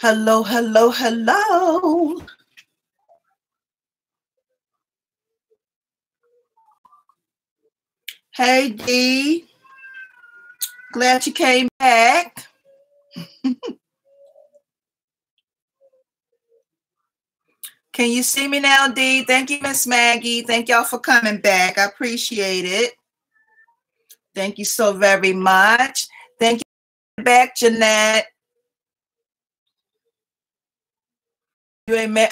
Hello, hello, hello. Hey, Dee. Glad you came back. Can you see me now, Dee? Thank you, Miss Maggie. Thank y'all for coming back. I appreciate it. Thank you so very much. Thank you back, Jeanette. You ain't mad.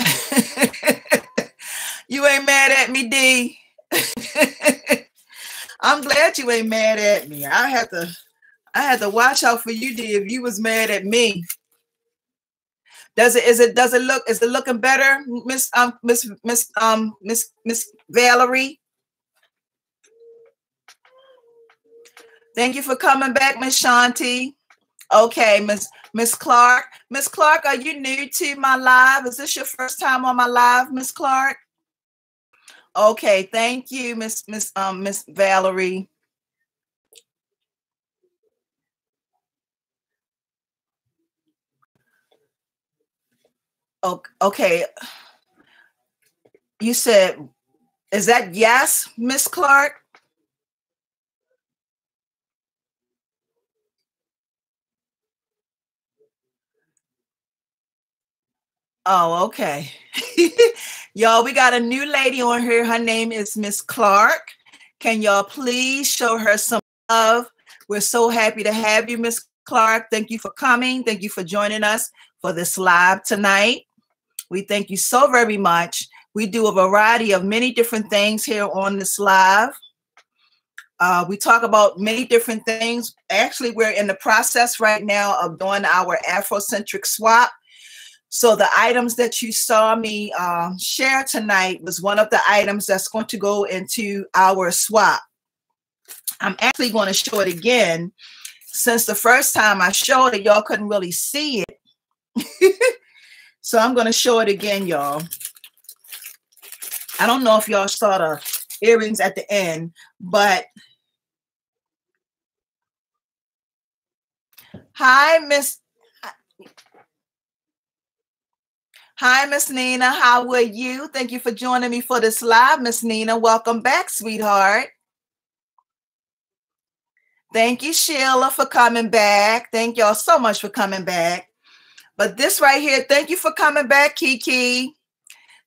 You ain't mad at me, Dee. I'm glad you ain't mad at me. I had to watch out for you, Dee, if you was mad at me. Does it looking better, Miss Valerie? Thank you for coming back, Miss Shanti. Okay, Miss Clark. Miss Clark, are you new to my live? Is this your first time on my live, Miss Clark? Okay, thank you, Miss Valerie. Okay. You said, is that yes, Miss Clark? Oh, okay. Y'all, we got a new lady on here. Her name is Miss Clark. Can y'all please show her some love? We're so happy to have you, Miss Clark. Thank you for coming. Thank you for joining us for this live tonight. We thank you so very much. We do a variety of many different things here on this live. We talk about many different things. Actually, we're in the process right now of doing our Afrocentric swap. So the items that you saw me share tonight was one of the items that's going to go into our swap. I'm actually going to show it again. Since the first time I showed it, y'all couldn't really see it. So I'm going to show it again, y'all. I don't know if y'all saw the earrings at the end, but hi, Miss Nina. How are you? Thank you for joining me for this live, Miss Nina. Welcome back, sweetheart. Thank you, Sheila, for coming back. Thank y'all so much for coming back. But this right here, thank you for coming back, Kiki.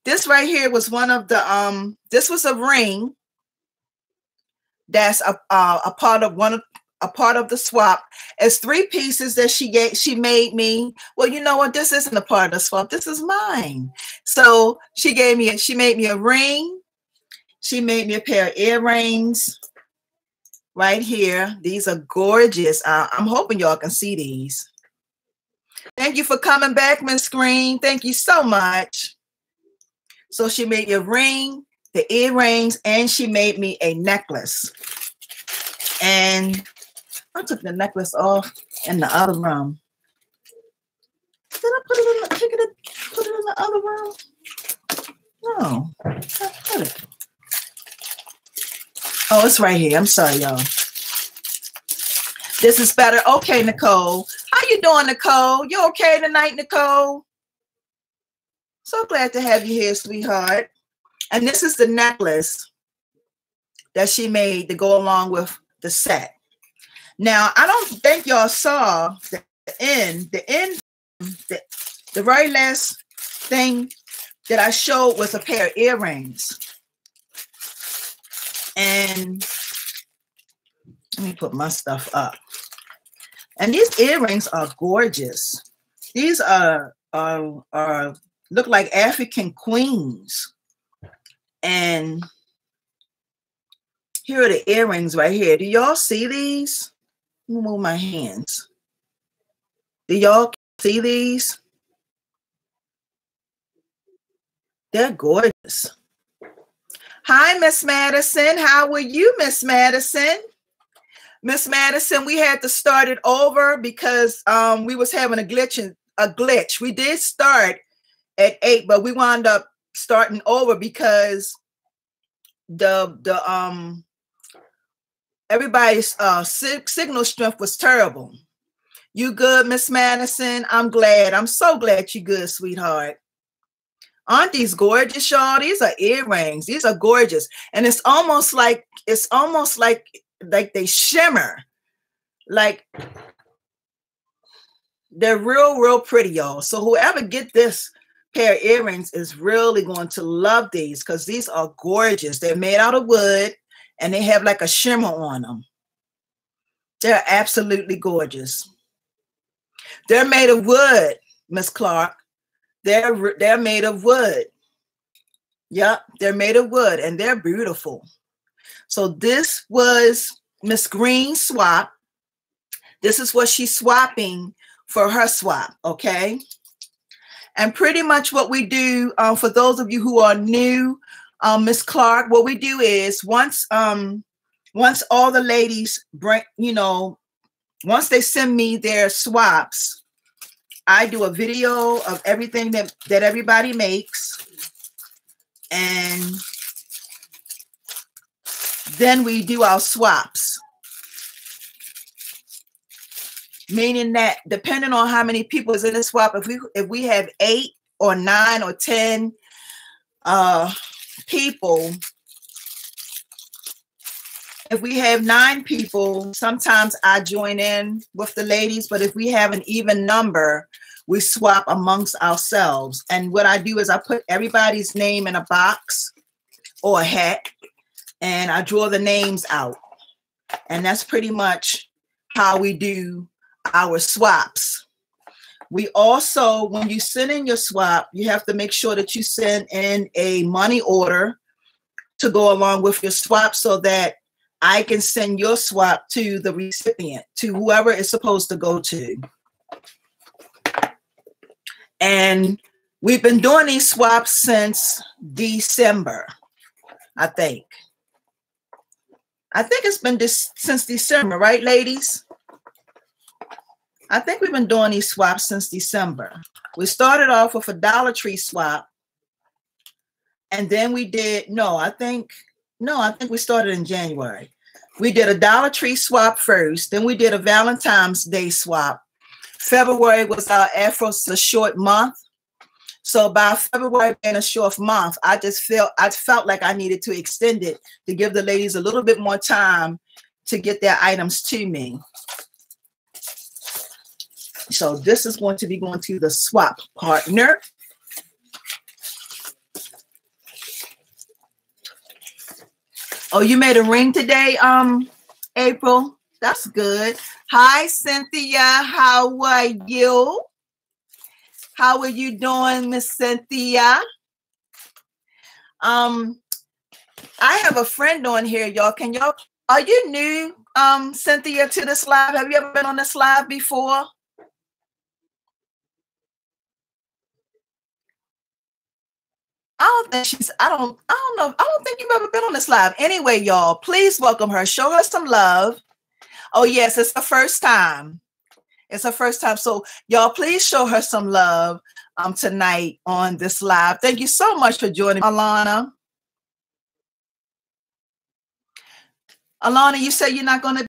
This right here was one of the this was a ring that's a part of the swap. It's 3 pieces that she made me. Well, you know what? This isn't a part of the swap. This is mine. So she made me a ring. She made me a pair of earrings right here. These are gorgeous. I'm hoping y'all can see these. Thank you for coming back, Miss Green. Thank you so much. So she made me a ring, the earrings, and she made me a necklace. And I took the necklace off in the other room. Did I put it in the other room? No, I put it. Oh, it's right here. I'm sorry, y'all. This is better. Okay, Nicole. How you doing, Nicole? You okay tonight, Nicole? So glad to have you here, sweetheart. And this is the necklace that she made to go along with the set. Now, I don't think y'all saw the very last thing that I showed was a pair of earrings. And let me put my stuff up. And these earrings are gorgeous. These are look like African queens. And here are the earrings right here. Do y'all see these? Let me move my hands. Do y'all see these? They're gorgeous. Hi, Miss Madison. How are you, Miss Madison? Miss Madison, we had to start it over because we was having a glitch. We did start at 8, but we wound up starting over because everybody's signal strength was terrible. You good, Miss Madison? I'm glad. I'm so glad you good, sweetheart. Aren't these gorgeous, y'all? These are earrings. These are gorgeous. And it's almost like they shimmer. Like they're real pretty, y'all. So whoever get this pair of earrings is really going to love these because these are gorgeous. They're made out of wood and they have like a shimmer on them. They're absolutely gorgeous. They're made of wood, Miss Clark. They're made of wood. Yep, they're made of wood and they're beautiful. So this was Miss Green's swap. This is what she's swapping for her swap, okay? And pretty much what we do, for those of you who are new, Miss Clark, what we do is once all the ladies bring, once they send me their swaps, I do a video of everything that everybody makes. And then we do our swaps. Meaning that depending on how many people is in the swap, if we have 8 or 9 or 10 people, if we have 9 people, sometimes I join in with the ladies, but if we have an even number, we swap amongst ourselves. And what I do is I put everybody's name in a box or a hat, and I draw the names out. And that's pretty much how we do our swaps. We also, when you send in your swap, you have to make sure that you send in a money order to go along with your swap so that I can send your swap to the recipient, to whoever it's supposed to go to. And we've been doing these swaps since December, I think. I think it's been since December, right, ladies? I think we've been doing these swaps since December. We started off with a Dollar Tree swap. And then we did, I think we started in January. We did a Dollar Tree swap first. Then we did a Valentine's Day swap. February was our Afro's a short month. So by February being a short month, I felt like I needed to extend it to give the ladies a little bit more time to get their items to me. So this is going to be going to the swap partner. Oh, you made a ring today, April? That's good. Hi, Cynthia. How are you? How are you doing, Miss Cynthia? I have a friend on here, y'all. Are you new, Cynthia, to this live? Have you ever been on this live before? I don't think you've ever been on this live. Anyway, y'all, please welcome her. Show her some love. Oh, yes, it's her first time. It's her first time. So, y'all, please show her some love tonight on this live. Thank you so much for joining, Alana. Alana, you say you're not going to.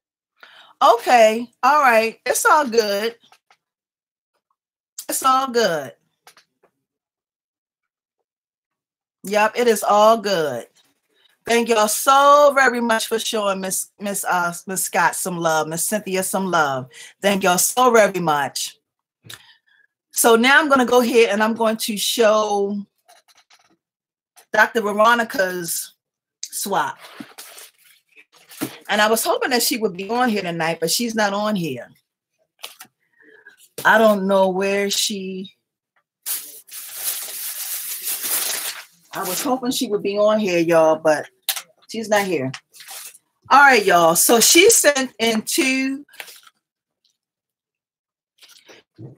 Okay. All right. It's all good. It's all good. Yep, it is all good. Thank y'all so very much for showing Miss Scott some love, Miss Cynthia some love. Thank y'all so very much. So now I'm going to go ahead and I'm going to show Dr. Veronica's swap. And I was hoping that she would be on here tonight, but she's not on here. I don't know where she... I was hoping she would be on here, y'all, but she's not here. All right, y'all. So she sent in two.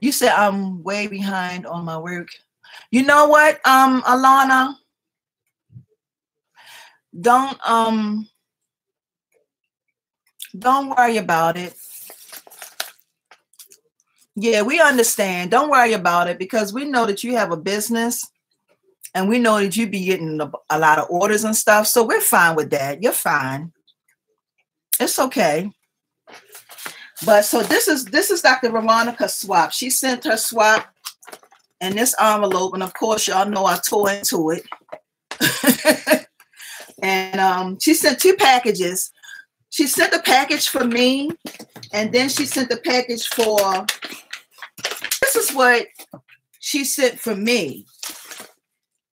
You said I'm way behind on my work. You know what, Alana? Don't worry about it. Yeah, we understand. Don't worry about it because we know that you have a business. And we know that you be getting a lot of orders and stuff. So we're fine with that. You're fine. It's okay. But so this is Dr. Veronica's swap. She sent her swap in this envelope. And of course, y'all know I tore into it. And she sent two packages. She sent a package for me. And then she sent the package for, this is what she sent for me.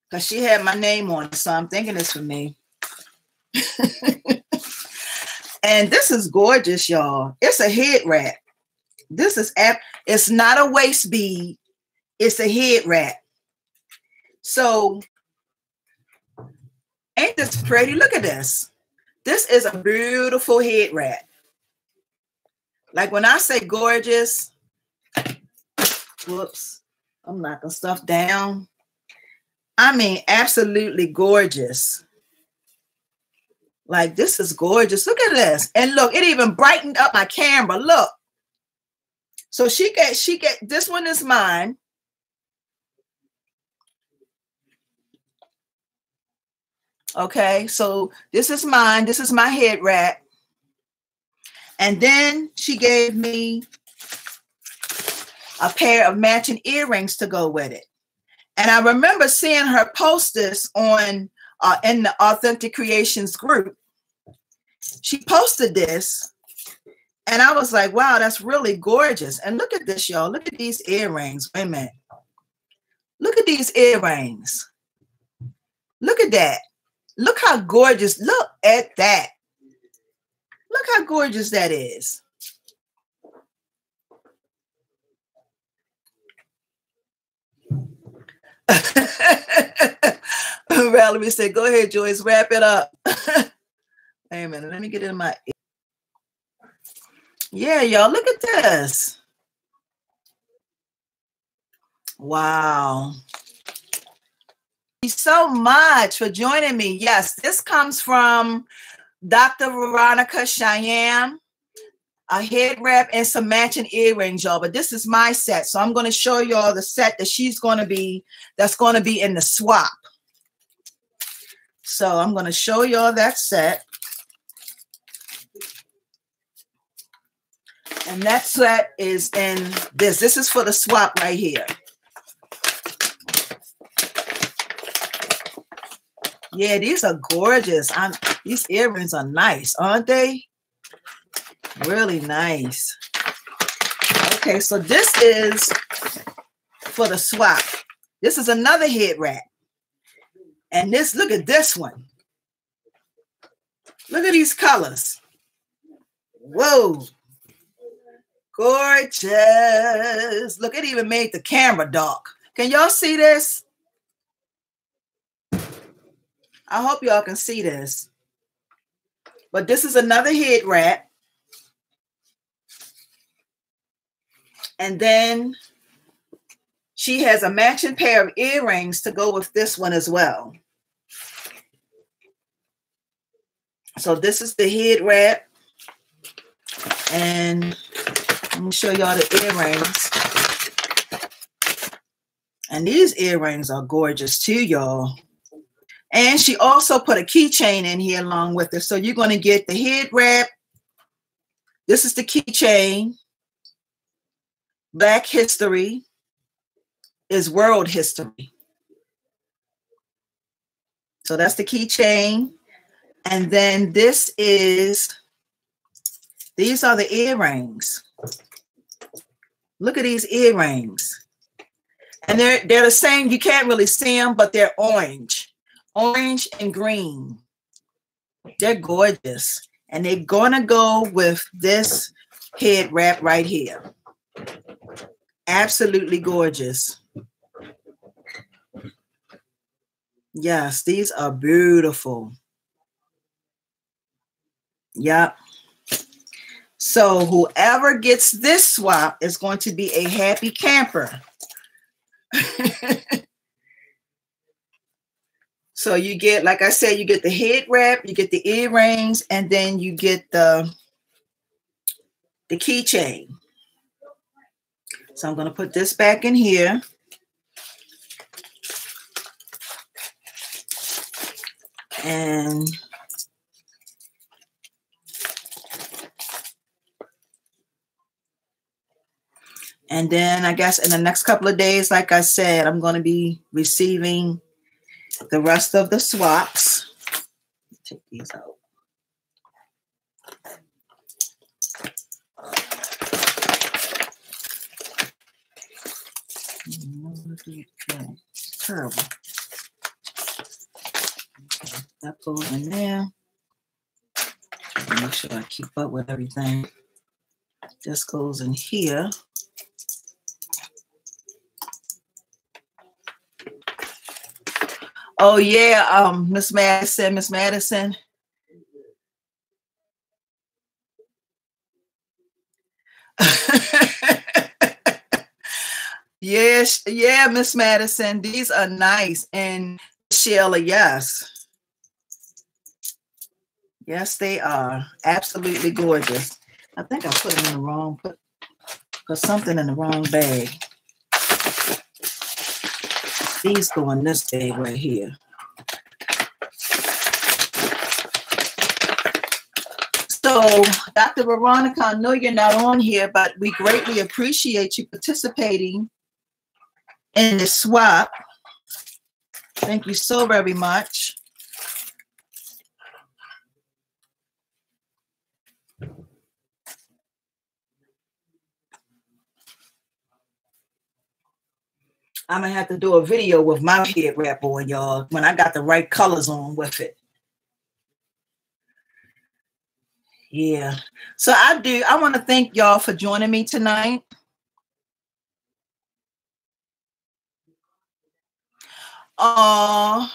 Because she had my name on it, so I'm thinking it's for me. And this is gorgeous, y'all. It's a head wrap. This is, it's not a waist bead. It's a head wrap. So, ain't this pretty? Look at this. This is a beautiful head wrap. Like when I say gorgeous, whoops, I'm knocking stuff down. I mean, absolutely gorgeous. Like, this is gorgeous. Look at this. And look, it even brightened up my camera. Look. So she get, this one is mine. Okay, so this is mine. This is my head wrap. And then she gave me a pair of matching earrings to go with it. And I remember seeing her post this on in the Authentic Creations group. She posted this, and I was like, wow, that's really gorgeous. And look at this, y'all. Look at these earrings. Wait a minute. Look at these earrings. Look at that. Look how gorgeous. Look at that. Look how gorgeous that is. Valerie said, go ahead, Joyce, wrap it up. Wait a minute, let me get in my... Yeah, y'all, look at this. Wow. Thank you so much for joining me. Yes, this comes from Dr. Veronica Cheyenne. A head wrap and some matching earrings, y'all. But this is my set. So I'm going to show y'all the set that she's going to be, that's going to be in the swap. So I'm going to show y'all that set. And that set is in this. This is for the swap right here. Yeah, these are gorgeous. These earrings are nice, aren't they? Really nice. Okay, so this is for the swap. This is another head wrap. And this, look at this one. Look at these colors. Whoa. Gorgeous. Look, it even made the camera dark. Can y'all see this? I hope y'all can see this. But this is another head wrap. And then she has a matching pair of earrings to go with this one as well. So this is the head wrap. And let me show y'all the earrings. And these earrings are gorgeous too, y'all. And she also put a keychain in here along with it. So you're going to get the head wrap. This is the keychain. Black History. is world history. So that's the keychain. And then these are the earrings. Look at these earrings. And they're the same. You can't really see them, but they're orange and green. They're gorgeous. And they're gonna go with this head wrap right here. Absolutely gorgeous. Yes, these are beautiful. Yep. So whoever gets this swap is going to be a happy camper. So you get, like I said, you get the head wrap, you get the earrings, and then you get the keychain. So I'm going to put this back in here. And then I guess in the next couple of days, like I said, I'm going to be receiving the rest of the swaps. Take these out. Terrible. Okay, that goes in there. Make sure I keep up with everything. This goes in here. Oh yeah, Miss Madison. Yes, yeah, Miss Madison. These are nice. And Sheila, yes. Yes, they are. Absolutely gorgeous. I think I put them in the wrong, put something in the wrong bag. These go in this bag right here. So, Dr. Veronica, I know you're not on here, but we greatly appreciate you participating in the swap. Thank you so very much. I'm gonna have to do a video with my head wrap on, y'all, when I got the right colors on with it. Yeah. So I want to thank y'all for joining me tonight. Oh,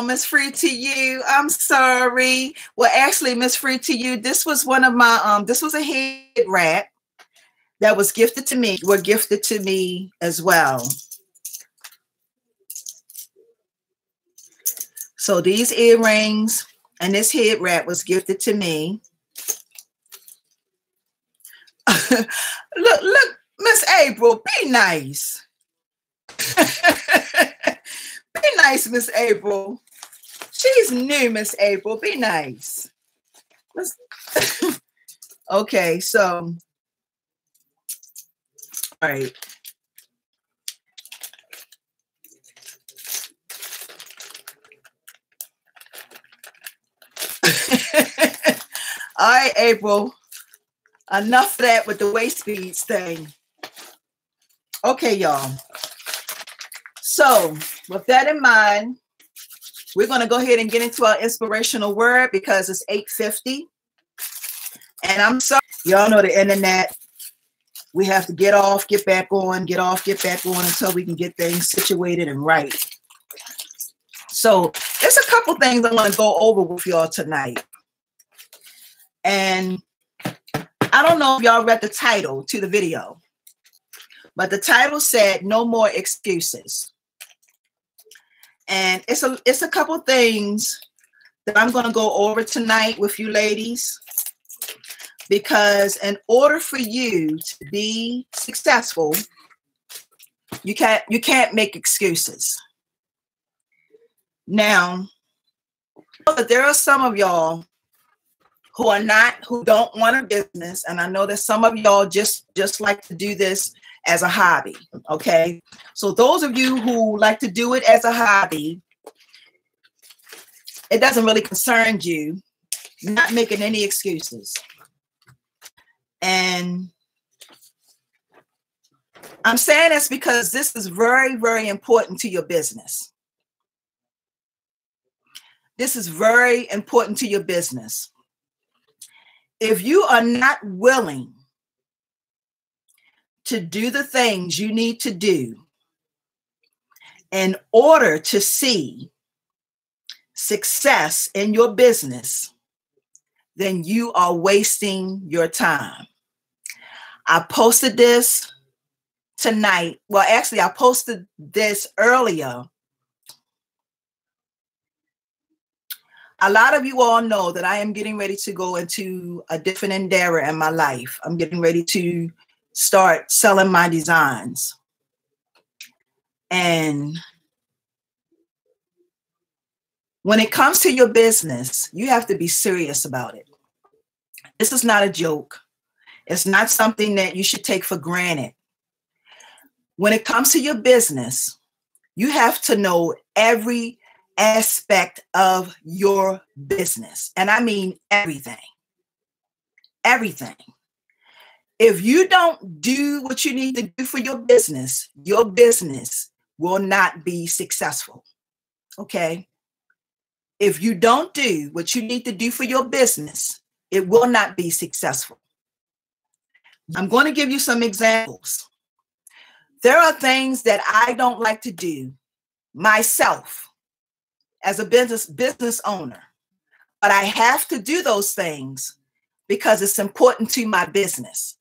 Miss Free to You. I'm sorry. Well, actually, Miss Free to You, this was one of my this was a head wrap that was gifted to me. Were gifted to me as well. So these earrings and this head wrap was gifted to me. look, Miss April, be nice. Be nice, Miss April. She's new, Miss April. Be nice. Okay, so, all right. All right, April. Enough of that with the waist beads thing. Okay, y'all. So, with that in mind, we're going to go ahead and get into our inspirational word because it's 8:50. And I'm sorry, y'all know the internet. We have to get off, get back on, get off, get back on until we can get things situated and right. So, there's a couple things I want to go over with y'all tonight. And I don't know if y'all read the title to the video, but the title said "No More Excuses." And it's a couple things that I'm going to go over tonight with you ladies, because in order for you to be successful, you can't make excuses. Now, there are some of y'all who don't want a business, and I know that some of y'all just like to do this as a hobby. Okay. So those of you who like to do it as a hobby, it doesn't really concern you. You're not making any excuses. And I'm saying this because this is very, very important to your business. This is very important to your business. If you are not willing to do the things you need to do in order to see success in your business, then you are wasting your time. I posted this tonight. Well, actually, I posted this earlier. A lot of you all know that I am getting ready to go into a different endeavor in my life. I'm getting ready to start selling my designs. And when it comes to your business, you have to be serious about it. This is not a joke. It's not something that you should take for granted. When it comes to your business, you have to know every aspect of your business. And I mean everything. Everything. If you don't do what you need to do for your business will not be successful. Okay? If you don't do what you need to do for your business, it will not be successful. I'm going to give you some examples. There are things that I don't like to do myself as a business owner, but I have to do those things because it's important to my business.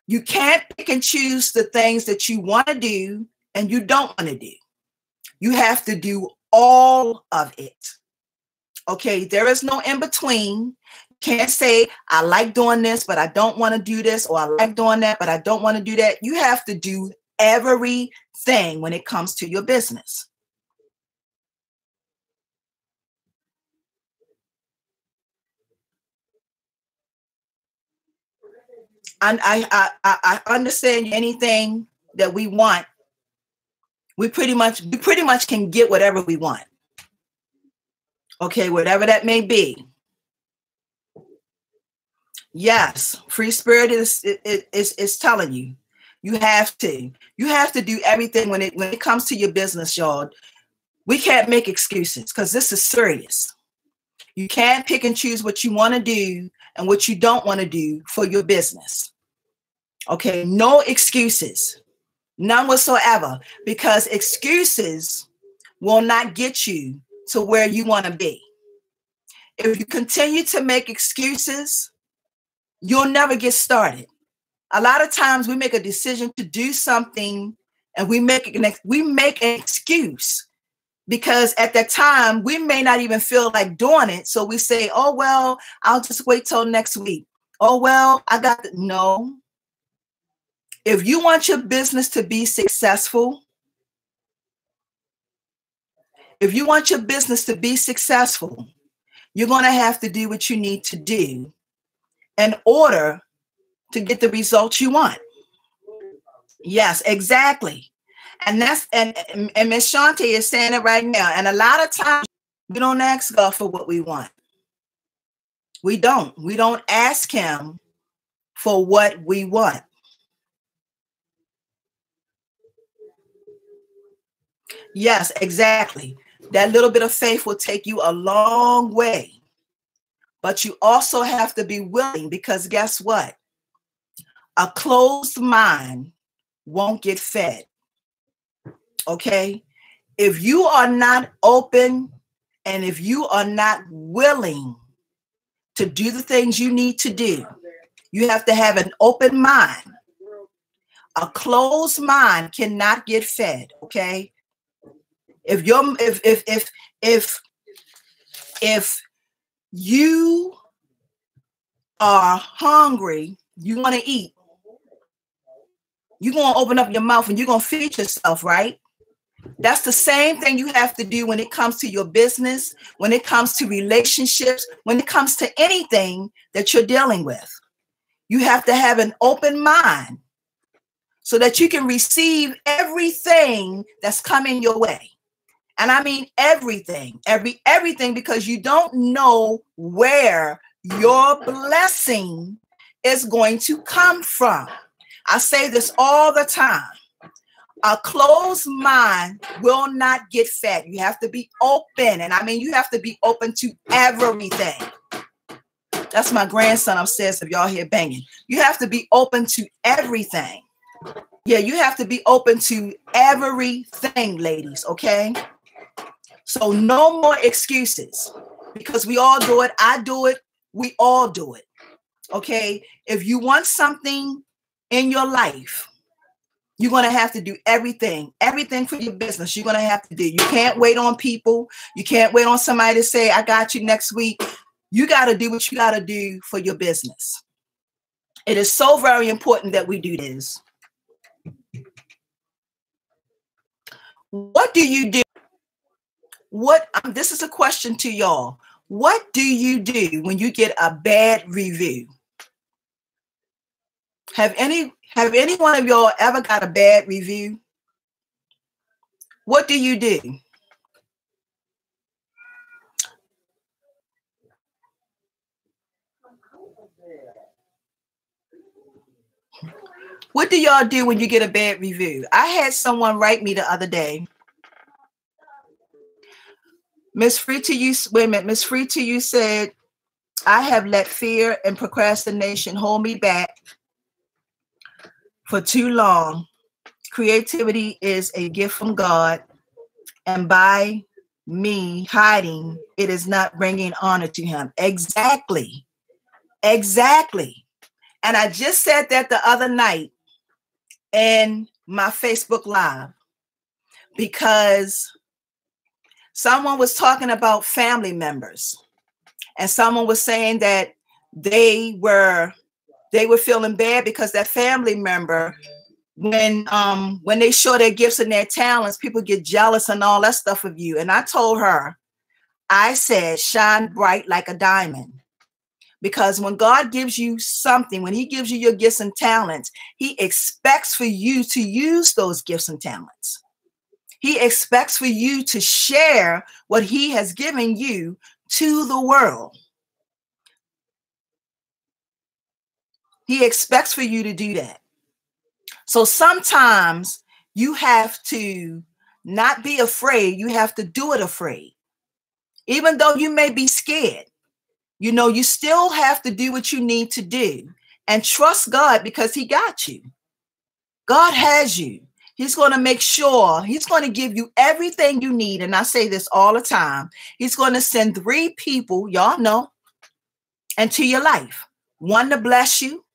You can't pick and choose the things that you want to do and you don't want to do. You have to do all of it. Okay, there is no in between. You can't say, I like doing this, but I don't want to do this, or I like doing that, but I don't want to do that. You have to do everything when it comes to your business. And I understand anything that we want, we pretty much can get whatever we want. Okay, whatever that may be. Yes, free spirit is telling you. You have to do everything when it comes to your business, y'all. We can't make excuses because this is serious. You can't pick and choose what you want to do and what you don't want to do for your business. Okay, no excuses, none whatsoever, because excuses will not get you to where you want to be. If you continue to make excuses, you'll never get started. A lot of times we make a decision to do something and we make an excuse because at that time we may not even feel like doing it. So we say, oh, well, I'll just wait till next week. Oh, well, no. If you want your business to be successful, you're going to have to do what you need to do in order to get the results you want. Yes, exactly. And Miss Shantae is saying it right now. And a lot of times we don't ask God for what we want. We don't ask him for what we want. Yes, exactly. That little bit of faith will take you a long way. But you also have to be willing, because guess what? A closed mind won't get fed. Okay? If you are not open and if you are not willing to do the things you need to do, you have to have an open mind. A closed mind cannot get fed. Okay? If you are hungry, you want to eat, you're going to open up your mouth and you're going to feed yourself, right? That's the same thing you have to do when it comes to your business, when it comes to relationships, when it comes to anything that you're dealing with. You have to have an open mind so that you can receive everything that's coming your way. And I mean everything, everything, because you don't know where your blessing is going to come from. I say this all the time. A closed mind will not get fed. You have to be open. And I mean, you have to be open to everything. That's my grandson upstairs, if y'all hear banging. You have to be open to everything. Yeah, you have to be open to everything, ladies, okay? So no more excuses, because we all do it. I do it. We all do it, okay? If you want something in your life, you're going to have to do everything for your business. You're going to have to do. You can't wait on people. You can't wait on somebody to say, I got you next week. You got to do what you got to do for your business. It is so very important that we do this. What do you do? This is a question to y'all. What do you do when you get a bad review? Have any one of y'all ever got a bad review? What do you do? What do y'all do when you get a bad review? I had someone write me the other day. Miss Free to You, wait a minute, Miss Free to You said, I have let fear and procrastination hold me back for too long. Creativity is a gift from God, and by me hiding, it is not bringing honor to him. Exactly. Exactly. And I just said that the other night in my Facebook Live, because someone was talking about family members, and someone was saying that they were feeling bad because that family member, when they show their gifts and their talents, people get jealous and all that stuff of you. And I told her, I said, shine bright like a diamond. Because when God gives you something, when he gives you your gifts and talents, he expects for you to use those gifts and talents. He expects for you to share what he has given you to the world. He expects for you to do that. So sometimes you have to not be afraid. You have to do it afraid. Even though you may be scared, you know, you still have to do what you need to do and trust God, because he got you. God has you. He's going to make sure, he's going to give you everything you need. And I say this all the time. He's going to send 3 people, y'all know, into your life. 1 to bless you,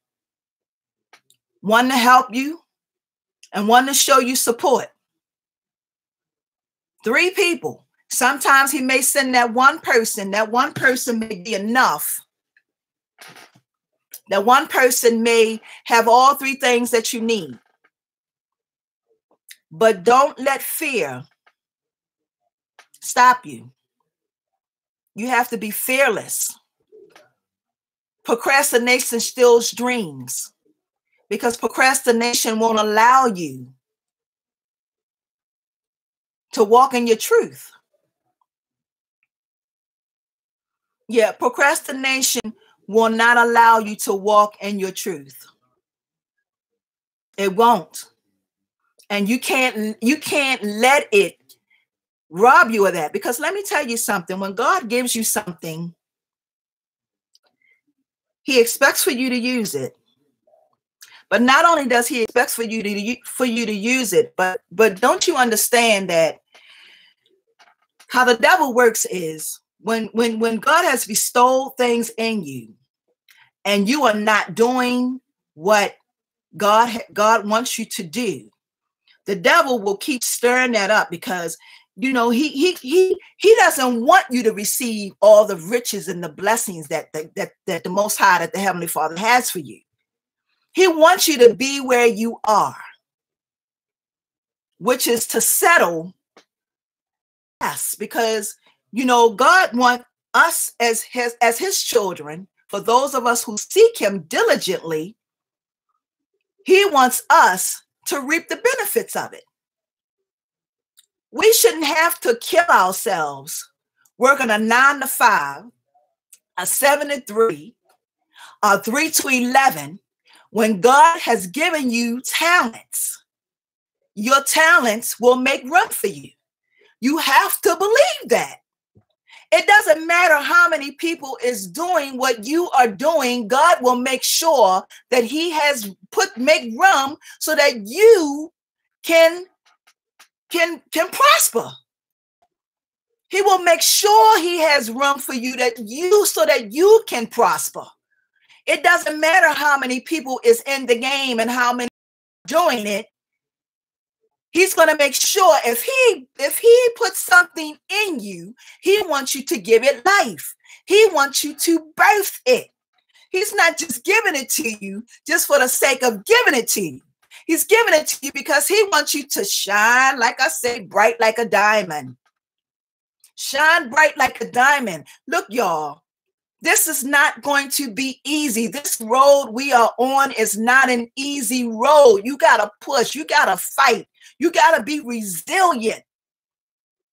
1 to help you, and 1 to show you support. 3 people. Sometimes he may send that one person. That one person may be enough. That one person may have all 3 things that you need. But don't let fear stop you. You have to be fearless. Procrastination steals dreams, because procrastination won't allow you to walk in your truth. Yeah, procrastination will not allow you to walk in your truth. It won't. And you can't let it rob you of that. Because let me tell you something. When God gives you something, he expects for you to use it. But not only does he expect for you to use it, but don't you understand that how the devil works is when God has bestowed things in you and you are not doing what God wants you to do, the devil will keep stirring that up, because you know he doesn't want you to receive all the riches and the blessings that the Most High, that the Heavenly Father has for you. He wants you to be where you are, which is to settle. Yes, because you know God wants us as his children. For those of us who seek him diligently, he wants us to reap the benefits of it. We shouldn't have to kill ourselves working a 9 to 5, a 7 to 3, a 3 to 11, when God has given you talents. Your talents will make room for you. You have to believe that. It doesn't matter how many people is doing what you are doing. God will make sure that he has make room so that you can prosper. He will make sure he has room for you so that you can prosper. It doesn't matter how many people is in the game and how many doing it. He's going to make sure if he puts something in you, he wants you to give it life. He wants you to birth it. He's not just giving it to you just for the sake of giving it to you. He's giving it to you because he wants you to shine, like I say, bright like a diamond. Shine bright like a diamond. Look, y'all, this is not going to be easy. This road we are on is not an easy road. You got to push. You got to fight. You got to be resilient.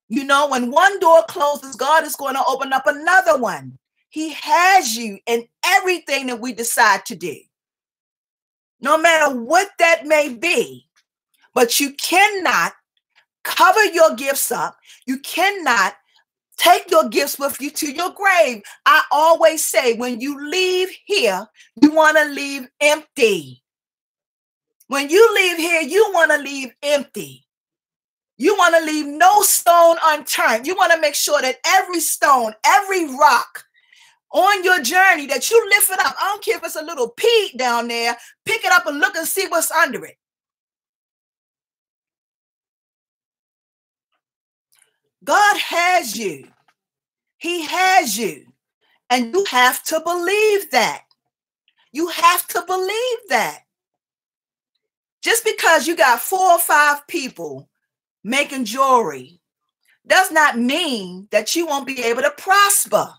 You know, when one door closes, God is going to open up another one. He has you in everything that we decide to do, no matter what that may be. But you cannot cover your gifts up. You cannot take your gifts with you to your grave. I always say, when you leave here, you want to leave empty. When you leave here, you want to leave empty. You want to leave no stone unturned. You want to make sure that every stone, every rock on your journey, that you lift it up. I don't care if it's a little peat down there. Pick it up and look and see what's under it. God has you. He has you. And you have to believe that. You have to believe that. Just because you got 4 or 5 people making jewelry does not mean that you won't be able to prosper.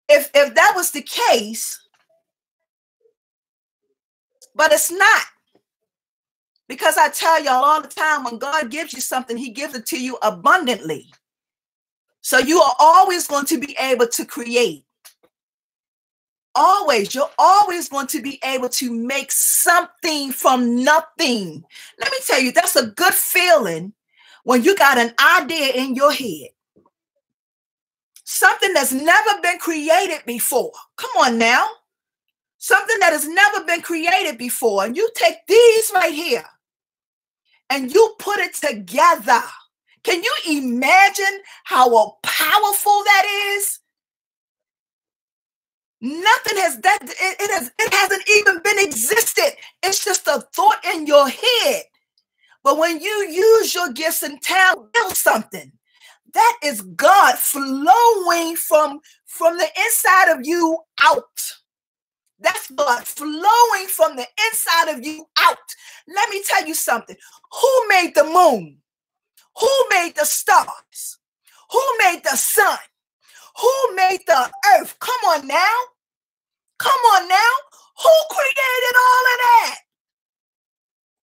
If that was the case, but it's not. Because I tell y'all all the time, when God gives you something, he gives it to you abundantly. So you are always going to be able to create. Always, you're always going to be able to make something from nothing. Let me tell you, that's a good feeling when you got an idea in your head. Something that's never been created before. Come on now. Something that has never been created before. And you take these right here and you put it together. Can you imagine how powerful that is? Nothing has that, it hasn't even been existed. It's just a thought in your head. But when you use your gifts and talent, build something, that is God flowing from the inside of you out. That's God flowing from the inside of you out. Let me tell you something. Who made the moon? Who made the stars? Who made the sun? Who made the earth? Come on now. Come on now. Who created all of that?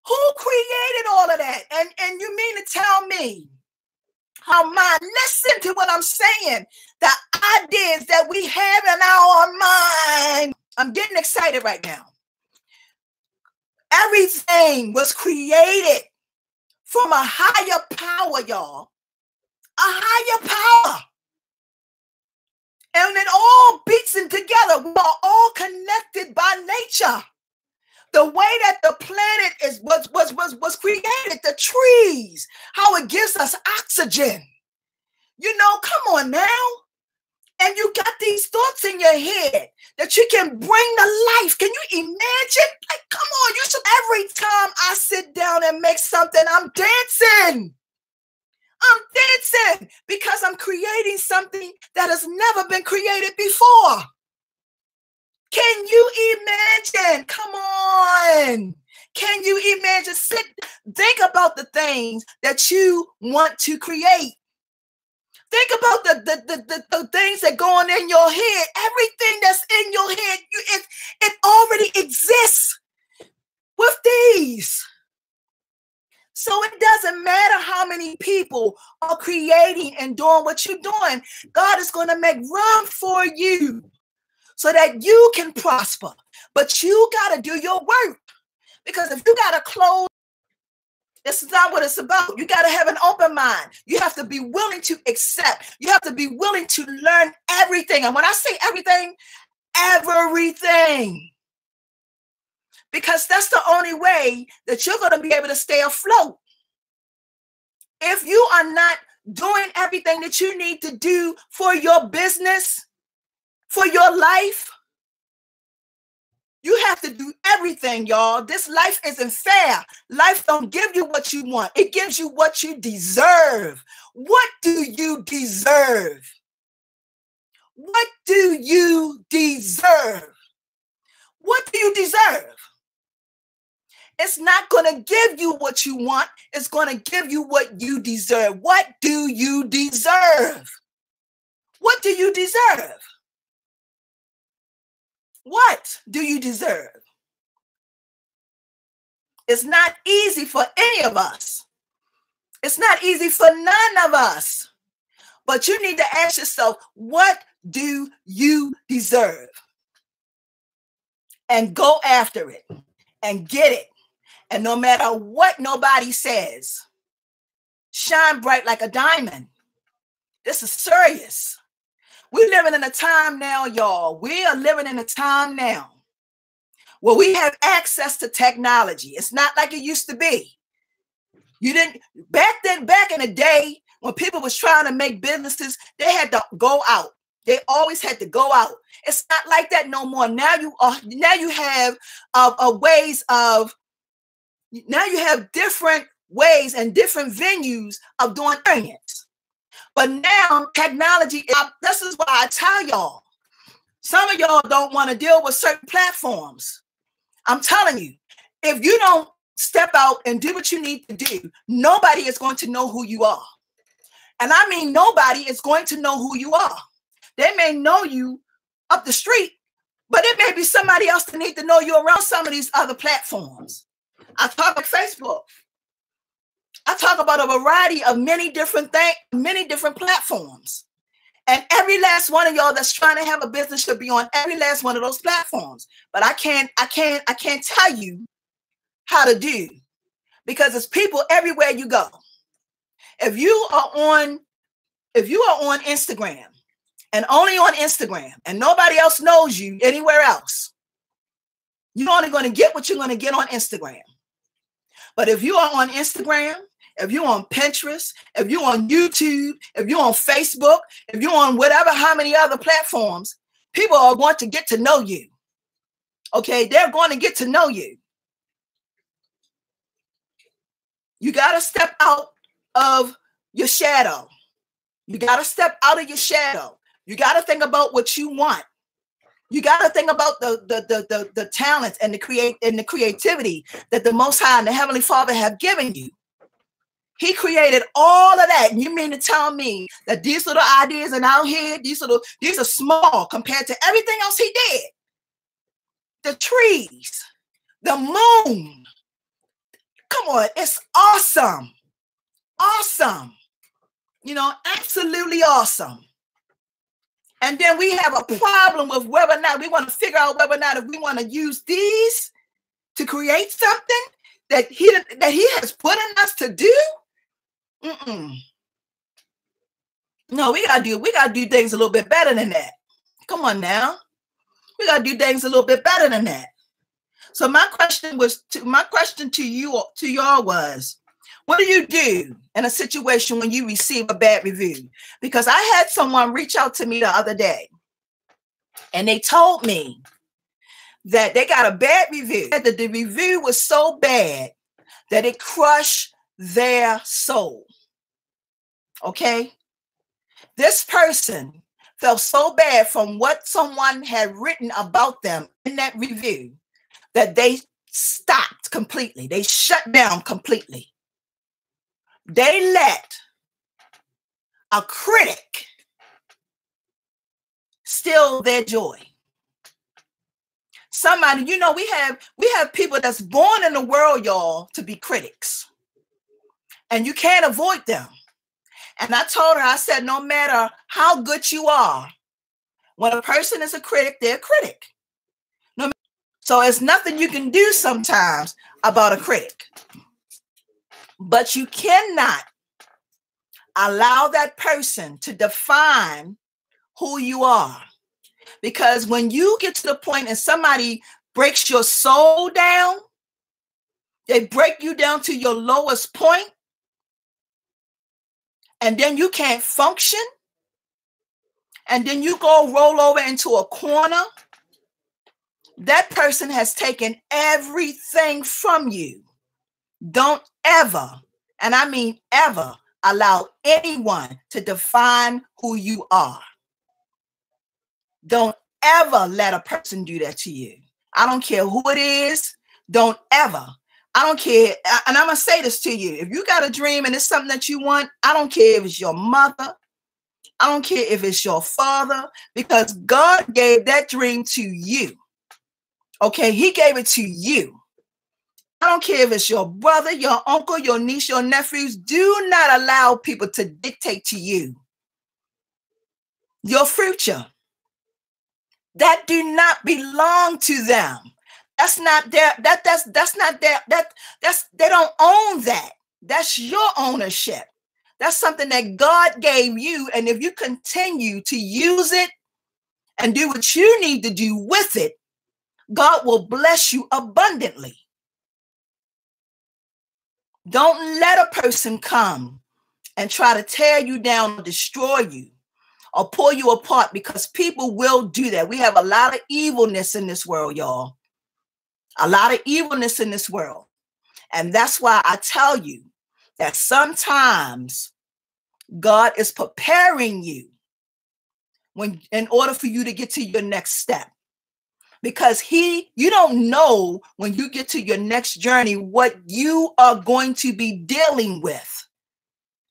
Who created all of that? And you mean to tell me how listen to what I'm saying. The ideas that we have in our mind. I'm getting excited right now. Everything was created from a higher power, y'all. A higher power. And it all beats in together. We are all connected by nature. The way that the planet was created, the trees, how it gives us oxygen. You know, come on now. And you got these thoughts in your head that you can bring to life. Can you imagine? Like, come on, you should. Every time I sit down and make something, I'm dancing. I'm dancing because I'm creating something that has never been created before. Can you imagine? Come on. Can you imagine? Think about the things that you want to create. Think about the things that go on in your head. Everything that's in your head, it already exists. with these. So it doesn't matter how many people are creating and doing what you're doing. God is going to make room for you so that you can prosper. But you got to do your work. Because if you got to close, this is not what it's about. You got to have an open mind. You have to be willing to accept. You have to be willing to learn everything. And when I say everything, everything. Because that's the only way that you're going to be able to stay afloat. If you are not doing everything that you need to do for your business, for your life, you have to do everything, y'all. This life isn't fair. Life don't give you what you want. It gives you what you deserve. What do you deserve? What do you deserve? What do you deserve? It's not going to give you what you want. It's going to give you what you deserve. What do you deserve? What do you deserve? What do you deserve? It's not easy for any of us. It's not easy for none of us. But you need to ask yourself, what do you deserve? And go after it and get it. And no matter what nobody says, shine bright like a diamond. This is serious. We're living in a time now, y'all. We are living in a time now where we have access to technology. It's not like it used to be. You didn't, back in the day, when people was trying to make businesses, they had to go out. They always had to go out. It's not like that no more. Now you have ways of, now you have different ways and different venues of doing things. But now technology, this is why I tell y'all, some of y'all don't want to deal with certain platforms. I'm telling you, if you don't step out and do what you need to do, nobody is going to know who you are. And I mean, nobody is going to know who you are. They may know you up the street, but it may be somebody else that needs to know you around some of these other platforms. I talk about Facebook. I talk about a variety of many different things, many different platforms. And every last one of y'all that's trying to have a business should be on every last one of those platforms. But I can't tell you how to do, because it's people everywhere you go. If you are on Instagram and only on Instagram and nobody else knows you anywhere else, you're only going to get what you're going to get on Instagram. But if you are on Instagram, if you're on Pinterest, if you're on YouTube, if you're on Facebook, if you're on whatever, how many other platforms, people are going to get to know you. Okay, they're going to get to know you. You got to step out of your shadow. You got to step out of your shadow. You got to think about what you want. You got to think about the talents and the creativity that the Most High and the Heavenly Father have given you. He created all of that. And you mean to tell me that these little ideas and out here, these are small compared to everything else he did? The trees, the moon. Come on, it's awesome. Awesome. You know, absolutely awesome. And then we have a problem with whether or not we want to figure out whether or not if we want to use these to create something that he has put in us to do. No, we gotta do things a little bit better than that. Come on now. We gotta do things a little bit better than that. So my question to y'all was, what do you do in a situation when you receive a bad review? Because I had someone reach out to me the other day and they told me that they got a bad review, that the review was so bad that it crushed their soul. Okay? This person felt so bad from what someone had written about them in that review that they stopped completely. They shut down completely. They let a critic steal their joy. Somebody, you know, we have people that's born in the world, y'all, to be critics. And you can't avoid them. And I told her, I said, no matter how good you are, when a person is a critic, they're a critic. No, so it's nothing you can do sometimes about a critic. But you cannot allow that person to define who you are. Because when you get to the point and somebody breaks your soul down, they break you down to your lowest point, and then you can't function, and then you go roll over into a corner, that person has taken everything from you. Don't ever, and I mean ever, allow anyone to define who you are. Don't ever let a person do that to you. I don't care who it is. Don't ever. I don't care. And I'm going to say this to you. If you got a dream and it's something that you want, I don't care if it's your mother. I don't care if it's your father, because God gave that dream to you. Okay, he gave it to you. I don't care if it's your brother, your uncle, your niece, your nephews. Do not allow people to dictate to you your future. That do not belong to them. That's not their, that's not their, they don't own that. That's your ownership. That's something that God gave you. And if you continue to use it and do what you need to do with it, God will bless you abundantly. Don't let a person come and try to tear you down or destroy you or pull you apart, because people will do that. We have a lot of evilness in this world, y'all. A lot of evilness in this world. And that's why I tell you that sometimes God is preparing you in order for you to get to your next step. Because you don't know when you get to your next journey what you are going to be dealing with.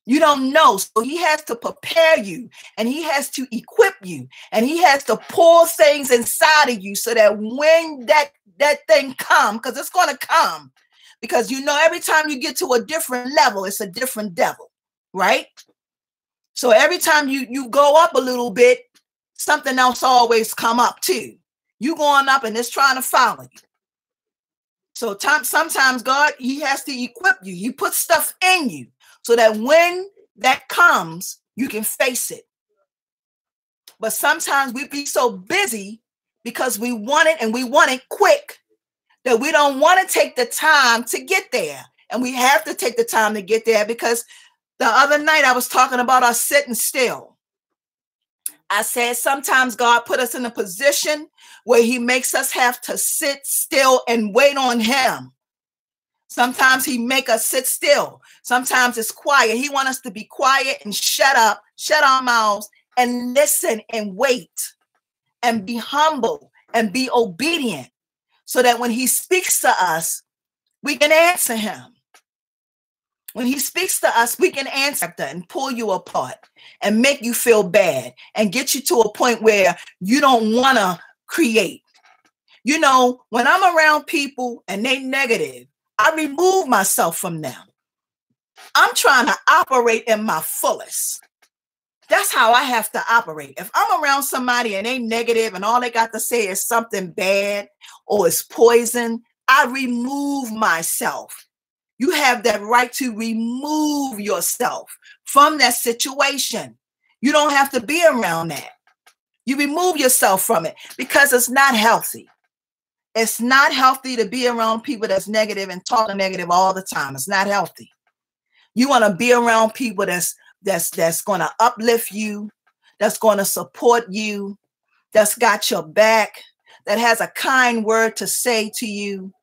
You don't know. So he has to prepare you, and he has to equip you, and he has to pour things inside of you so that when that thing comes, because it's going to come, because you know every time you get to a different level, it's a different devil, right? So every time you go up a little bit, something else always come up too. You going up and it's trying to follow you. So sometimes God, he has to equip you. He puts stuff in you so that when that comes, you can face it. But sometimes we be so busy because we want it, and we want it quick, that we don't want to take the time to get there. And we have to take the time to get there, because the other night I was talking about us sitting still. I said sometimes God put us in a position where he makes us have to sit still and wait on him. Sometimes he make us sit still. Sometimes it's quiet. He wants us to be quiet and shut up, shut our mouths, and listen and wait and be humble and be obedient, so that when he speaks to us, we can answer him. When he speaks to us, we can answer and pull you apart and make you feel bad and get you to a point where you don't want to create. You know, when I'm around people and they negative, I remove myself from them. I'm trying to operate in my fullest. That's how I have to operate. If I'm around somebody and they negative and all they got to say is something bad or it's poison, I remove myself. You have that right to remove yourself from that situation. You don't have to be around that. You remove yourself from it, because it's not healthy. It's not healthy to be around people that's negative and talking negative all the time. It's not healthy. You want to be around people that's going to uplift you, that's going to support you, that's got your back, that has a kind word to say to you.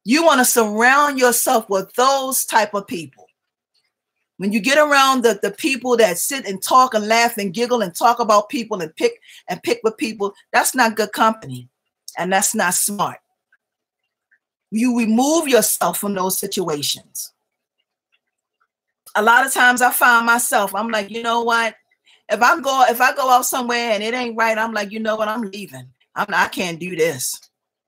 You want to surround yourself with those type of people. When you get around the people that sit and talk and laugh and giggle and talk about people and pick with people, that's not good company, and that's not smart. You remove yourself from those situations. A lot of times I find myself, I'm like, you know what? If I go out somewhere and it ain't right, I'm like, you know what? I'm leaving. I can't do this.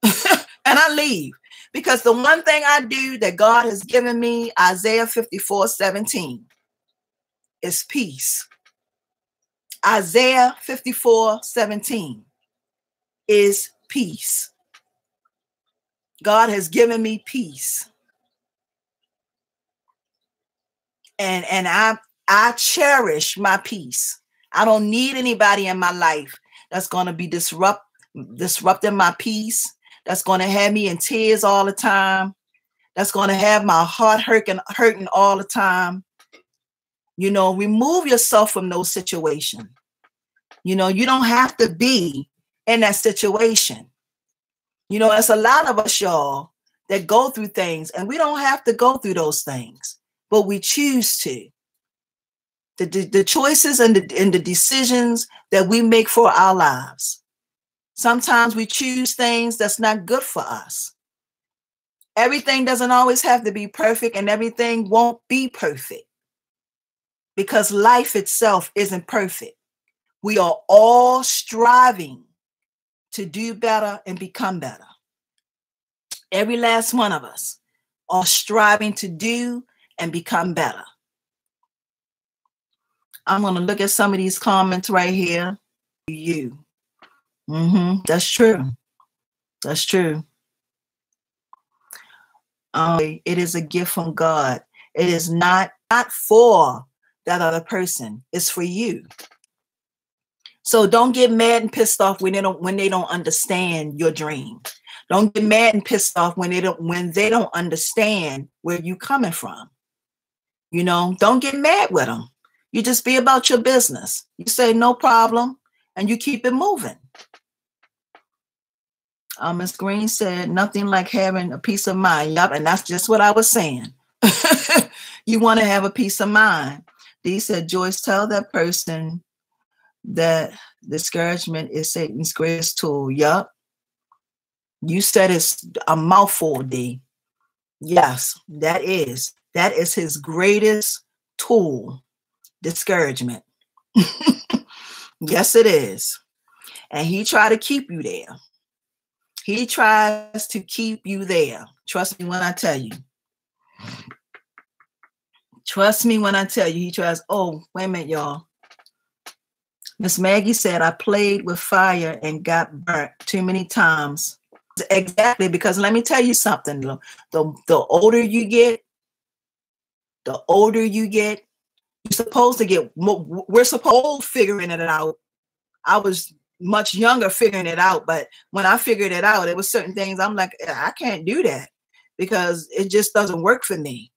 And I leave. Because the one thing I do that God has given me, Isaiah 54:17, is peace. Isaiah 54:17 is peace. God has given me peace. And I cherish my peace. I don't need anybody in my life that's going to be disrupting my peace, that's going to have me in tears all the time, that's going to have my heart hurting all the time. You know, remove yourself from those situations. You know, you don't have to be in that situation. You know, it's a lot of us, y'all, that go through things, and we don't have to go through those things, but we choose to. The choices and the decisions that we make for our lives. Sometimes we choose things that's not good for us. Everything doesn't always have to be perfect, and everything won't be perfect, because life itself isn't perfect. We are all striving to do better and become better. Every last one of us are striving to do and become better. I'm going to look at some of these comments right here. You. That's true. That's true. It is a gift from God. It is not for that other person. It's for you. So don't get mad and pissed off when they don't understand your dream. Don't get mad and pissed off when they don't understand where you're coming from. You know, don't get mad with them. You just be about your business. You say no problem, and you keep it moving. Ms. Green said, nothing like having a peace of mind. Yep, and that's just what I was saying. You want to have a peace of mind. Dee said, Joyce, tell that person that discouragement is Satan's greatest tool. Yup. You said it's a mouthful, Dee. Yes, that is his greatest tool, discouragement. Yes, it is. And he tries to keep you there. He tries to keep you there. Trust me when I tell you. Trust me when I tell you, he tries. Oh, wait a minute, y'all. Miss Maggie said, I played with fire and got burnt too many times. Exactly, because let me tell you something. The older you get, you're supposed to get more. We're supposed to figuring it out. I was much younger figuring it out, but when I figured it out, it was certain things I'm like, I can't do that because it just doesn't work for me.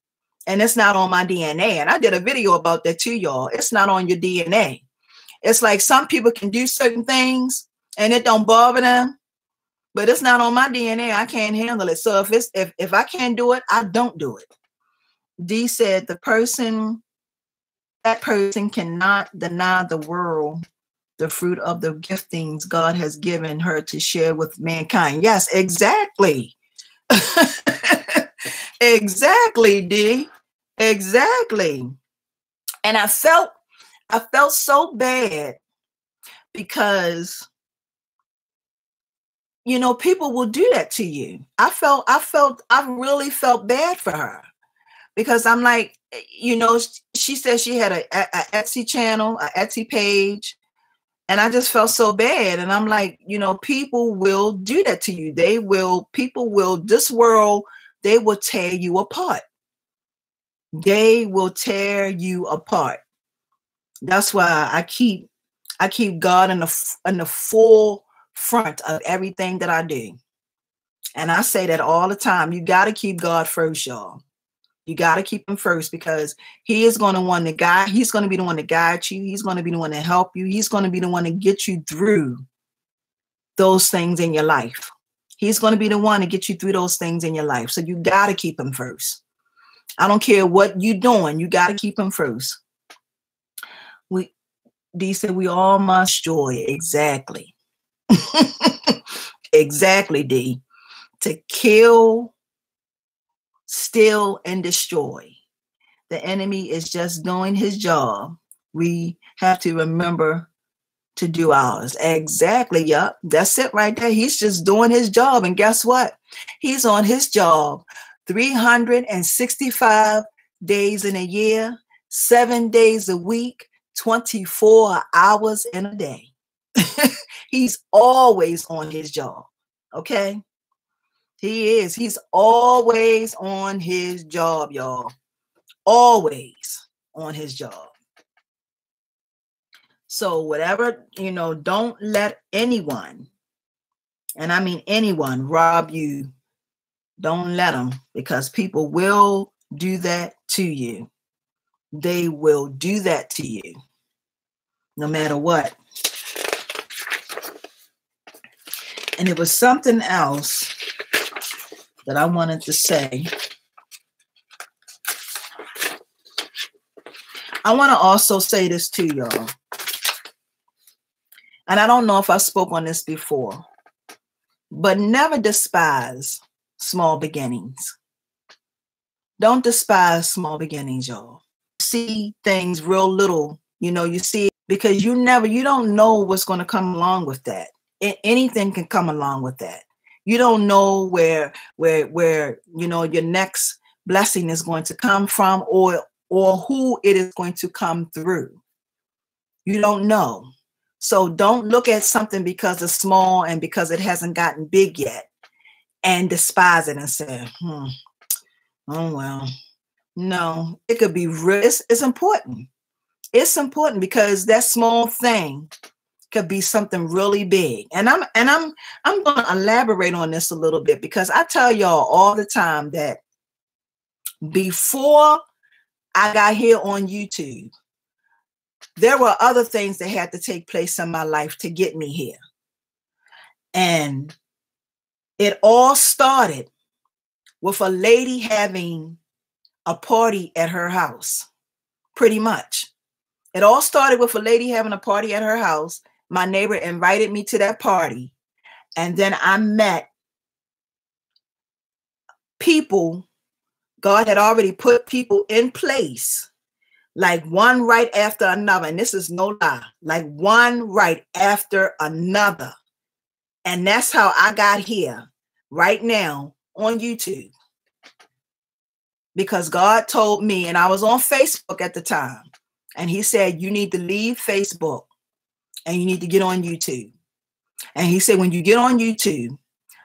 And it's not on my DNA. And I did a video about that too, y'all. It's not on your DNA. It's like some people can do certain things and it don't bother them, but it's not on my DNA. I can't handle it. So if I can't do it, I don't do it. Dee said that person cannot deny the world the fruit of the giftings God has given her to share with mankind. Yes, exactly. Exactly, Dee. Exactly. And I felt so bad because, you know, people will do that to you. I really felt bad for her because I'm like, you know, she said she had a Etsy channel, a Etsy page. And I just felt so bad. And I'm like, you know, people will do that to you. This world, they will tear you apart. They will tear you apart. That's why I keep God in the forefront of everything that I do. And I say that all the time. You got to keep God first, y'all. You got to keep him first because he is going to want to guide. He's going to be the one to guide you. He's going to be the one to help you. He's going to be the one to get you through those things in your life. He's going to be the one to get you through those things in your life. So you got to keep him first. I don't care what you're doing. You got to keep him first. Dee said we all must joy. Exactly. Exactly, Dee. To kill, steal, and destroy. The enemy is just doing his job. We have to remember to do ours. Exactly. Yup. That's it right there. He's just doing his job. And guess what? He's on his job 365 days in a year, 7 days a week, 24 hours in a day. He's always on his job. Okay. He is. He's always on his job, y'all. Always on his job. So whatever, don't let anyone, and I mean anyone, rob you. Don't let them, because people will do that to you. They will do that to you, no matter what. And it was something else that I wanted to say. I want to also say this to y'all. And I don't know if I spoke on this before, but never despise small beginnings. Don't despise small beginnings, y'all. See things real little, you see it, because you don't know what's going to come along with that. Anything can come along with that. You don't know where your next blessing is going to come from, or who it is going to come through. You don't know. So don't look at something because it's small and because it hasn't gotten big yet and despise it and say, oh, well. No, it could be real. It's important. It's important because that small thing could be something really big. And I'm going to elaborate on this a little bit, because I tell y'all all the time that before I got here on YouTube, there were other things that had to take place in my life to get me here. And it all started with a lady having a party at her house, pretty much. It all started with a lady having a party at her house. My neighbor invited me to that party. And then I met people. God had already put people in place, like one right after another. And this is no lie, like one right after another. And that's how I got here right now on YouTube. Because God told me, and I was on Facebook at the time, and he said, you need to leave Facebook and you need to get on YouTube. And he said, when you get on YouTube,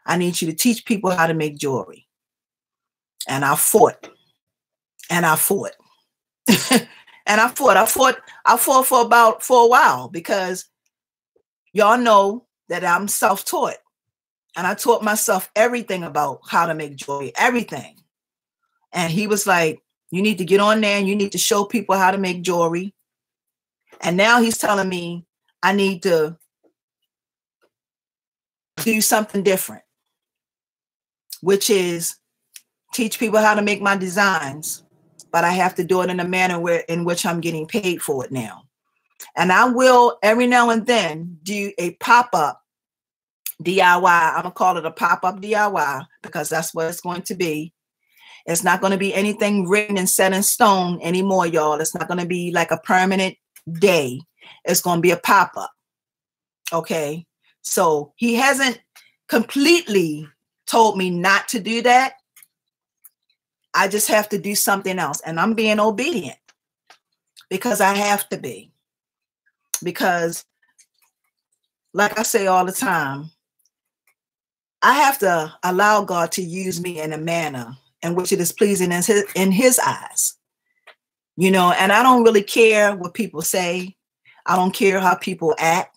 I need you to teach people how to make jewelry. And I fought. And I fought. And I fought for a while, because y'all know that I'm self-taught. And I taught myself everything about how to make jewelry, everything. And he was like, you need to get on there and you need to show people how to make jewelry. And now he's telling me I need to do something different, which is teach people how to make my designs, but I have to do it in a manner in which I'm getting paid for it now. And I will every now and then do a pop-up DIY. I'm going to call it a pop-up DIY, because that's what it's going to be. It's not going to be anything written and set in stone anymore, y'all. It's not going to be like a permanent day. It's going to be a pop-up. Okay. So he hasn't completely told me not to do that. I just have to do something else. And I'm being obedient, because I have to be. Because like I say all the time, I have to allow God to use me in a manner in which it is pleasing in his eyes. And I don't really care what people say. I don't care how people act.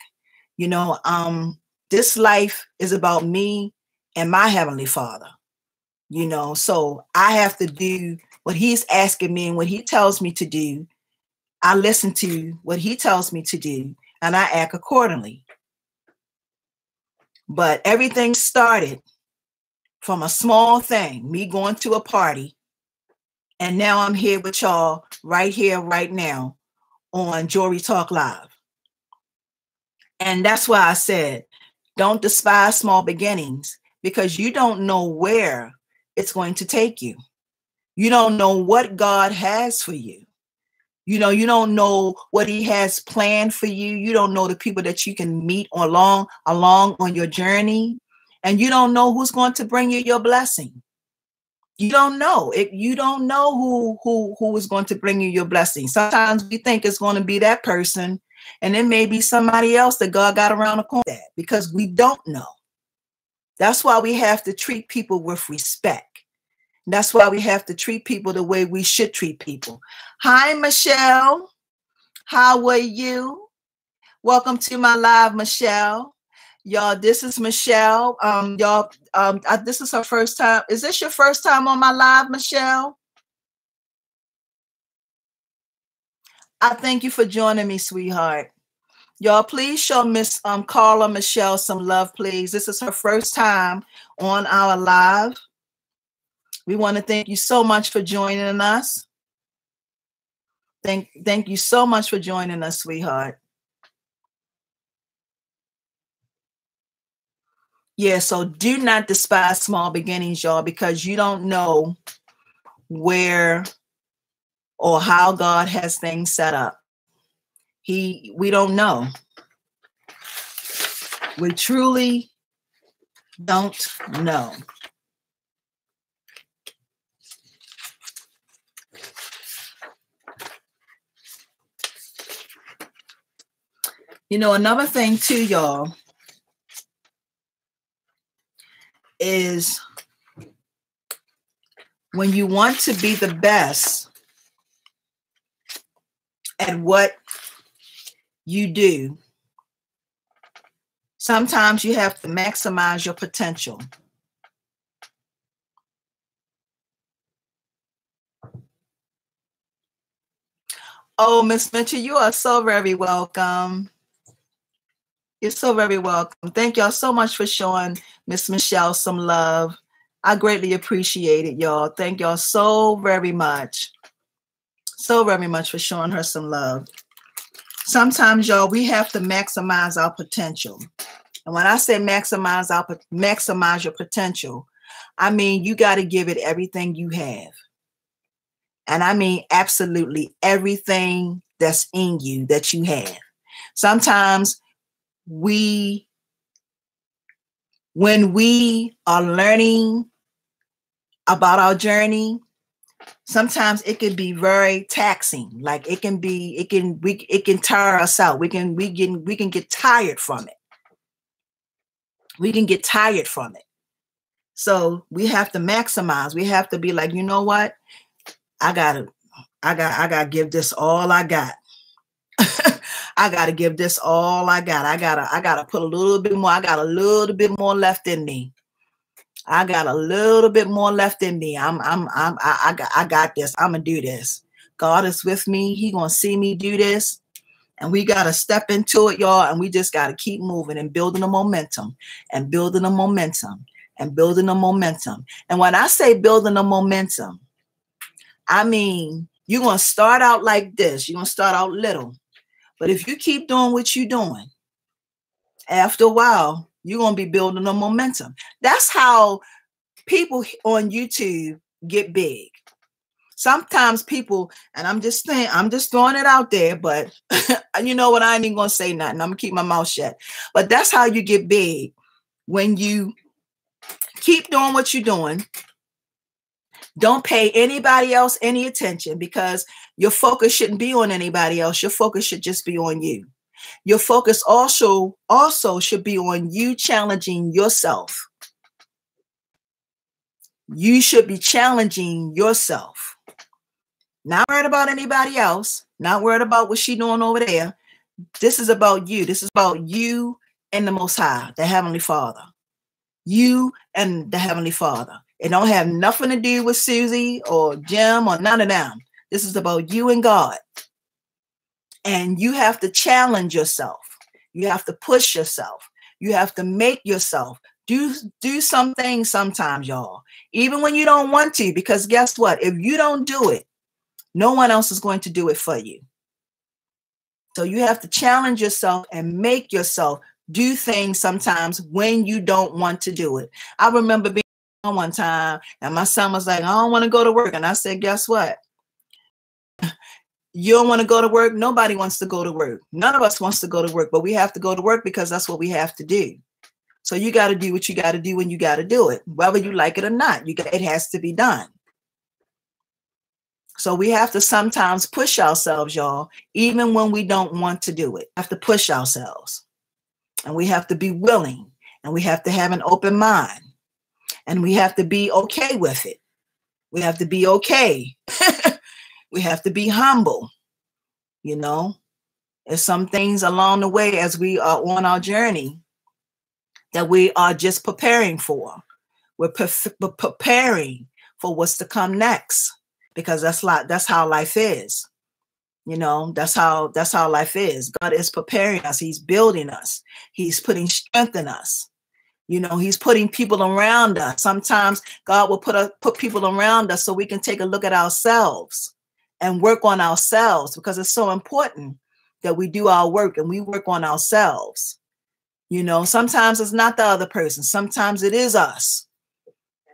This life is about me and my Heavenly Father. So I have to do what he's asking me, and what he tells me to do. I listen to what he tells me to do, and I act accordingly. But everything started from a small thing, me going to a party. And now I'm here with y'all right here, right now on Jewelry Talk Live. And that's why I said, don't despise small beginnings, because you don't know where it's going to take you. You don't know what God has for you. You don't know what he has planned for you. You don't know the people that you can meet along on your journey. And you don't know who's going to bring you your blessing. You don't know it. You don't know who is going to bring you your blessing. Sometimes we think it's going to be that person, and it may be somebody else that God got around the corner at, because we don't know. That's why we have to treat people with respect. That's why we have to treat people the way we should treat people. Hi, Michelle. How are you? Welcome to my live, Michelle. Y'all, this is Michelle. This is her first time. Is this your first time on my live, Michelle? I thank you for joining me, sweetheart. Y'all, please show Miss Carla Michelle some love, please. This is her first time on our live. We want to thank you so much for joining us. Thank you so much for joining us, sweetheart. Yeah, so do not despise small beginnings, y'all, because you don't know where or how God has things set up. We don't know. We truly don't know. You know, another thing too, y'all, is when you want to be the best at what you do, sometimes you have to maximize your potential. Oh, Miss Mitchell, you are so very welcome. You're so very welcome. Thank y'all so much for showing Miss Michelle some love. I greatly appreciate it, y'all. Thank y'all so very much. So very much for showing her some love. Sometimes, y'all, we have to maximize our potential. And when I say maximize your potential, I mean you got to give it everything you have. And I mean absolutely everything that's in you that you have. Sometimes when we are learning about our journey, sometimes it can be very taxing. Like it can tire us out. We can get tired from it. We can get tired from it. So we have to maximize. We have to be like, you know what? I gotta give this all I got. I gotta give this all I got. I gotta put a little bit more. I got a little bit more left in me. I got a little bit more left in me. I got this. I'm gonna do this. God is with me. He gonna see me do this. And we gotta step into it, y'all. And we just gotta keep moving and building a momentum and building a momentum and building a momentum. And when I say building a momentum, I mean you're gonna start out like this. You're gonna start out little. But if you keep doing what you're doing, after a while, you're going to be building a momentum. That's how people on YouTube get big. Sometimes people, and I'm just throwing it out there, but you know what? I ain't even going to say nothing. I'm going to keep my mouth shut. But that's how you get big. When you keep doing what you're doing, don't pay anybody else any attention, because your focus shouldn't be on anybody else. Your focus should just be on you. Your focus also should be on you challenging yourself. You should be challenging yourself. Not worried about anybody else. Not worried about what she's doing over there. This is about you. This is about you and the Most High, the Heavenly Father. You and the Heavenly Father. It don't have nothing to do with Susie or Jim or none of them. This is about you and God. And you have to challenge yourself. You have to push yourself. You have to make yourself do some things sometimes, y'all. Even when you don't want to, because guess what? If you don't do it, no one else is going to do it for you. So you have to challenge yourself and make yourself do things sometimes when you don't want to do it. I remember being on one time and my son was like, I don't want to go to work. And I said, guess what? You don't want to go to work. Nobody wants to go to work. None of us wants to go to work, but we have to go to work because that's what we have to do. So you got to do what you got to do when you got to do it, whether you like it or not. It has to be done. So we have to sometimes push ourselves, y'all, even when we don't want to do it. We have to push ourselves, and we have to be willing, and we have to have an open mind, and we have to be okay with it. We have to be okay. We have to be humble. You know, there's some things along the way as we are on our journey that we are just preparing for. We're preparing for what's to come next, because that's how life is. You know, that's how life is. God is preparing us. He's building us. He's putting strength in us. You know, he's putting people around us. Sometimes God will put people around us so we can take a look at ourselves and work on ourselves, because it's so important that we do our work and we work on ourselves. You know, sometimes it's not the other person. Sometimes it is us.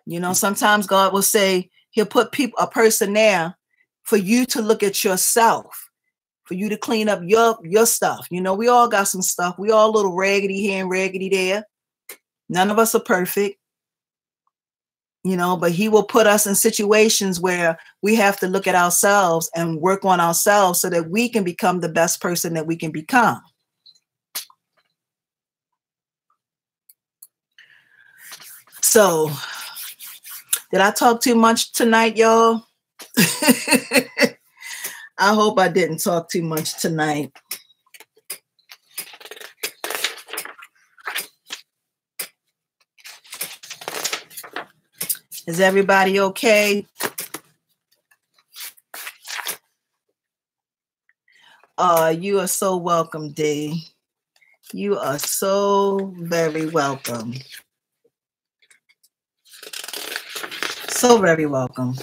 You know, sometimes God will say he'll put a person there for you to look at yourself, for you to clean up your stuff. You know, we all got some stuff. We all a little raggedy here and raggedy there. None of us are perfect, you know, but he will put us in situations where we have to look at ourselves and work on ourselves so that we can become the best person that we can become. So, did I talk too much tonight, y'all? I hope I didn't talk too much tonight. Is everybody okay? You are so welcome, Dee. You are so very welcome. So very welcome.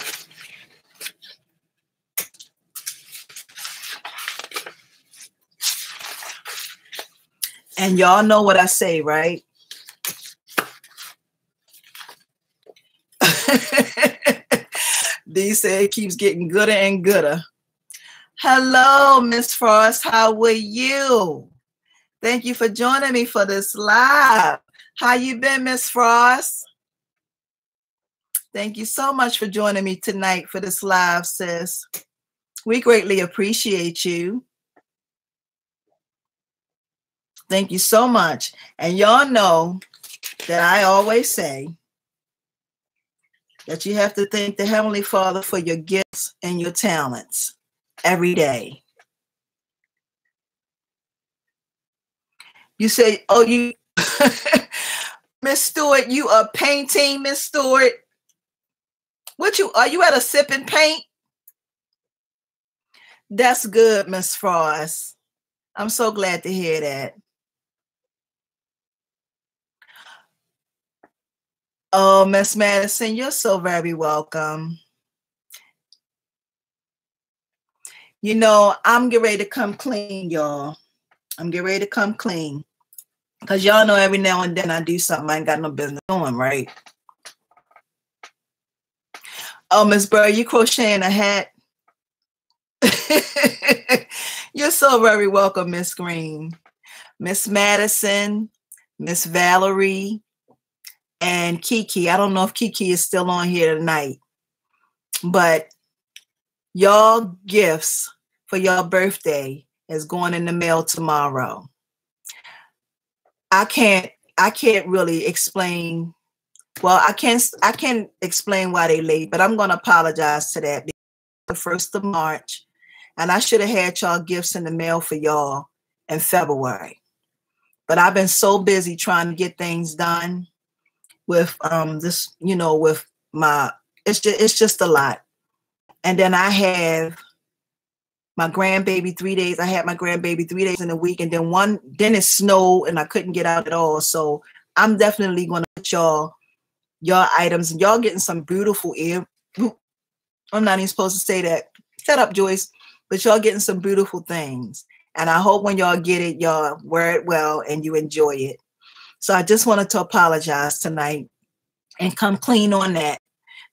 And y'all know what I say, right? Dee said it keeps getting gooder and gooder. Hello, Miss Frost. How are you? Thank you for joining me for this live. How you been, Miss Frost? Thank you so much for joining me tonight for this live, sis. We greatly appreciate you. Thank you so much. And y'all know that I always say that you have to thank the Heavenly Father for your gifts and your talents every day. You say, oh, you, Miss Stewart, you are painting, Miss Stewart. Are you at a sip and paint? That's good, Miss Frost. I'm so glad to hear that. Oh, Miss Madison, you're so very welcome. You know, I'm getting ready to come clean, y'all. I'm getting ready to come clean. Because y'all know every now and then I do something I ain't got no business doing, right? Oh, Miss Burr, you crocheting a hat? You're so very welcome, Miss Green. Miss Madison, Miss Valerie, and Kiki. I don't know if Kiki is still on here tonight, but y'all gifts for your birthday is going in the mail tomorrow. I can't really explain. Well, I can't explain why they late, but I'm going to apologize to that. The 1st of March, and I should have had y'all gifts in the mail for y'all in February. But I've been so busy trying to get things done with this, you know, with my, it's just a lot. And then I have my grandbaby 3 days. I had my grandbaby 3 days in a week, and then it snowed and I couldn't get out at all. So I'm definitely going to put y'all items, and y'all getting some beautiful I'm not even supposed to say that. Shut up, Joyce. But y'all getting some beautiful things. And I hope when y'all get it, y'all wear it well and you enjoy it. So I just wanted to apologize tonight and come clean on that,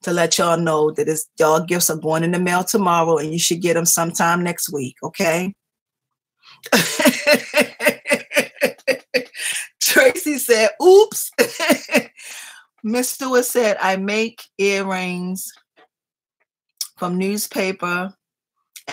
to let y'all know that y'all gifts are going in the mail tomorrow, and you should get them sometime next week, okay? Tracy said, oops. Miss Stewart said, I make earrings from newspaper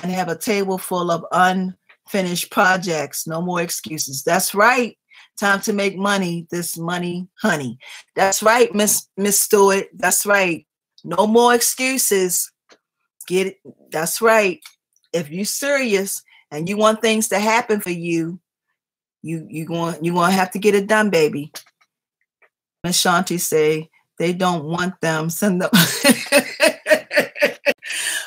and have a table full of unfinished projects. No more excuses. That's right. Time to make money. This money, honey. That's right, Miss Stewart. That's right. No more excuses. Get it. That's right. If you're serious and you want things to happen for you, you're going to have to get it done, baby. Miss Shanti say they don't want them. Send them.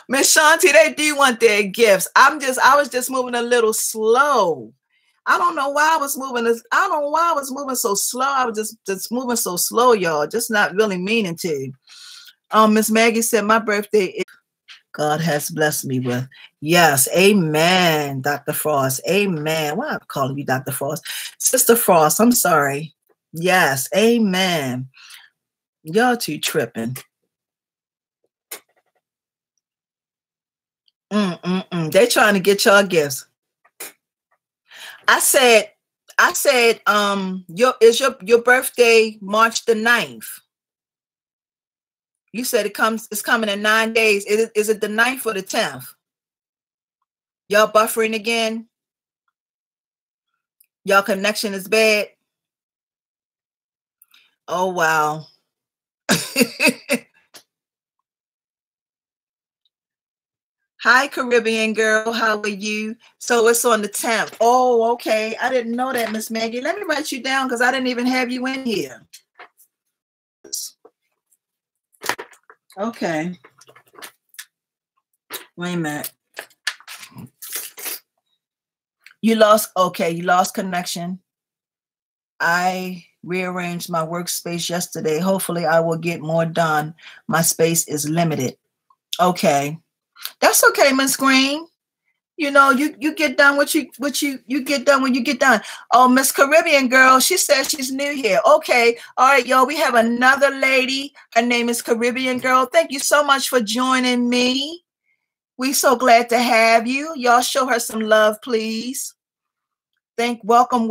Miss Shanti, they do want their gifts. I was just moving a little slow. I don't know why I was moving so slow. I was just moving so slow, y'all. Just not really meaning to. Miss Maggie said my birthday is God has blessed me with. Yes, amen, Dr. Frost. Amen. Why am I calling you Dr. Frost? Sister Frost, I'm sorry. Yes, amen. Y'all too tripping. They trying to get y'all gifts. I said, is your birthday March the 9th? You said it's coming in 9 days. Is it the 9th or the 10th? Y'all buffering again? Y'all connection is bad? Oh, wow. Hi, Caribbean girl. How are you? So it's on the 10th. Oh, okay. I didn't know that, Miss Maggie. Let me write you down because I didn't even have you in here. Okay. Wait a minute. You lost connection. I rearranged my workspace yesterday. Hopefully I will get more done. My space is limited. Okay. That's okay, Miss Green. You know, you get done what you get done when you get done. Oh, Miss Caribbean girl, she says she's new here. Okay. All right, y'all. We have another lady. Her name is Caribbean girl. Thank you so much for joining me. We're so glad to have you. Y'all show her some love, please. Welcome.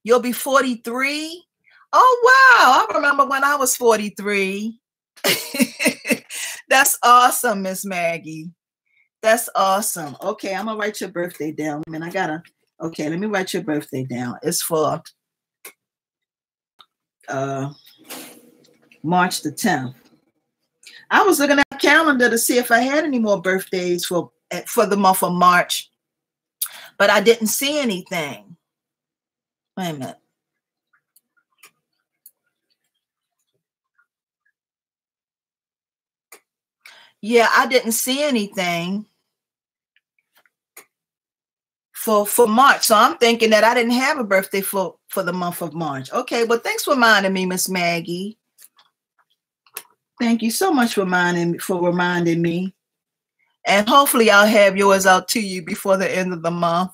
You'll be 43. Oh, wow. I remember when I was 43. That's awesome, Miss Maggie. That's awesome. Okay, I'm going to write your birthday down. I mean, let me write your birthday down. It's for March the 10th. I was looking at the calendar to see if I had any more birthdays for the month of March, but I didn't see anything. Wait a minute. Yeah, I didn't see anything for March. So I'm thinking that I didn't have a birthday for the month of March. Okay, well, thanks for reminding me, Miss Maggie. Thank you so much for reminding me. And hopefully I'll have yours out to you before the end of the month.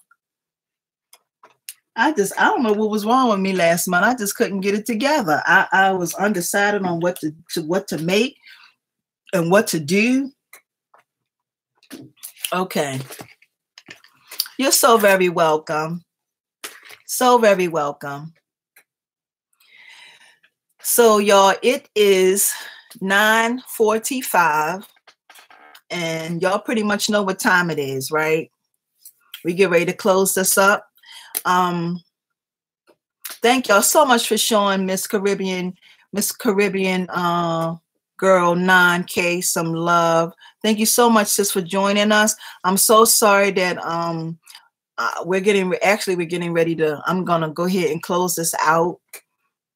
I don't know what was wrong with me last month. I just couldn't get it together. I was undecided on what to make and what to do. Okay. You're so very welcome. So very welcome. So y'all, it is 9:45 and y'all pretty much know what time it is, right? We get ready to close this up. Thank y'all so much for showing Miss Caribbean girl 9K some love. Thank you so much, sis, for joining us. I'm so sorry that we're getting ready to, I'm gonna go ahead and close this out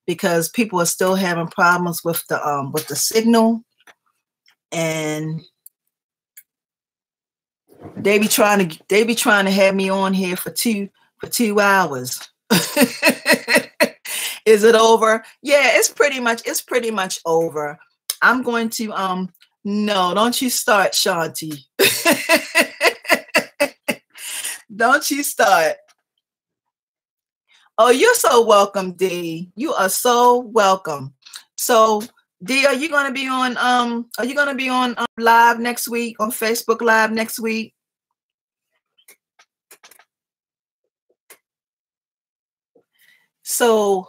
because people are still having problems with the signal, and they be trying to have me on here for two hours. Is it over? Yeah, it's pretty much over. I'm going to no, don't you start, Shanti. Don't you start. Oh, you're so welcome, Dee. You are so welcome. So D, are you gonna be on live next week on Facebook Live next week? So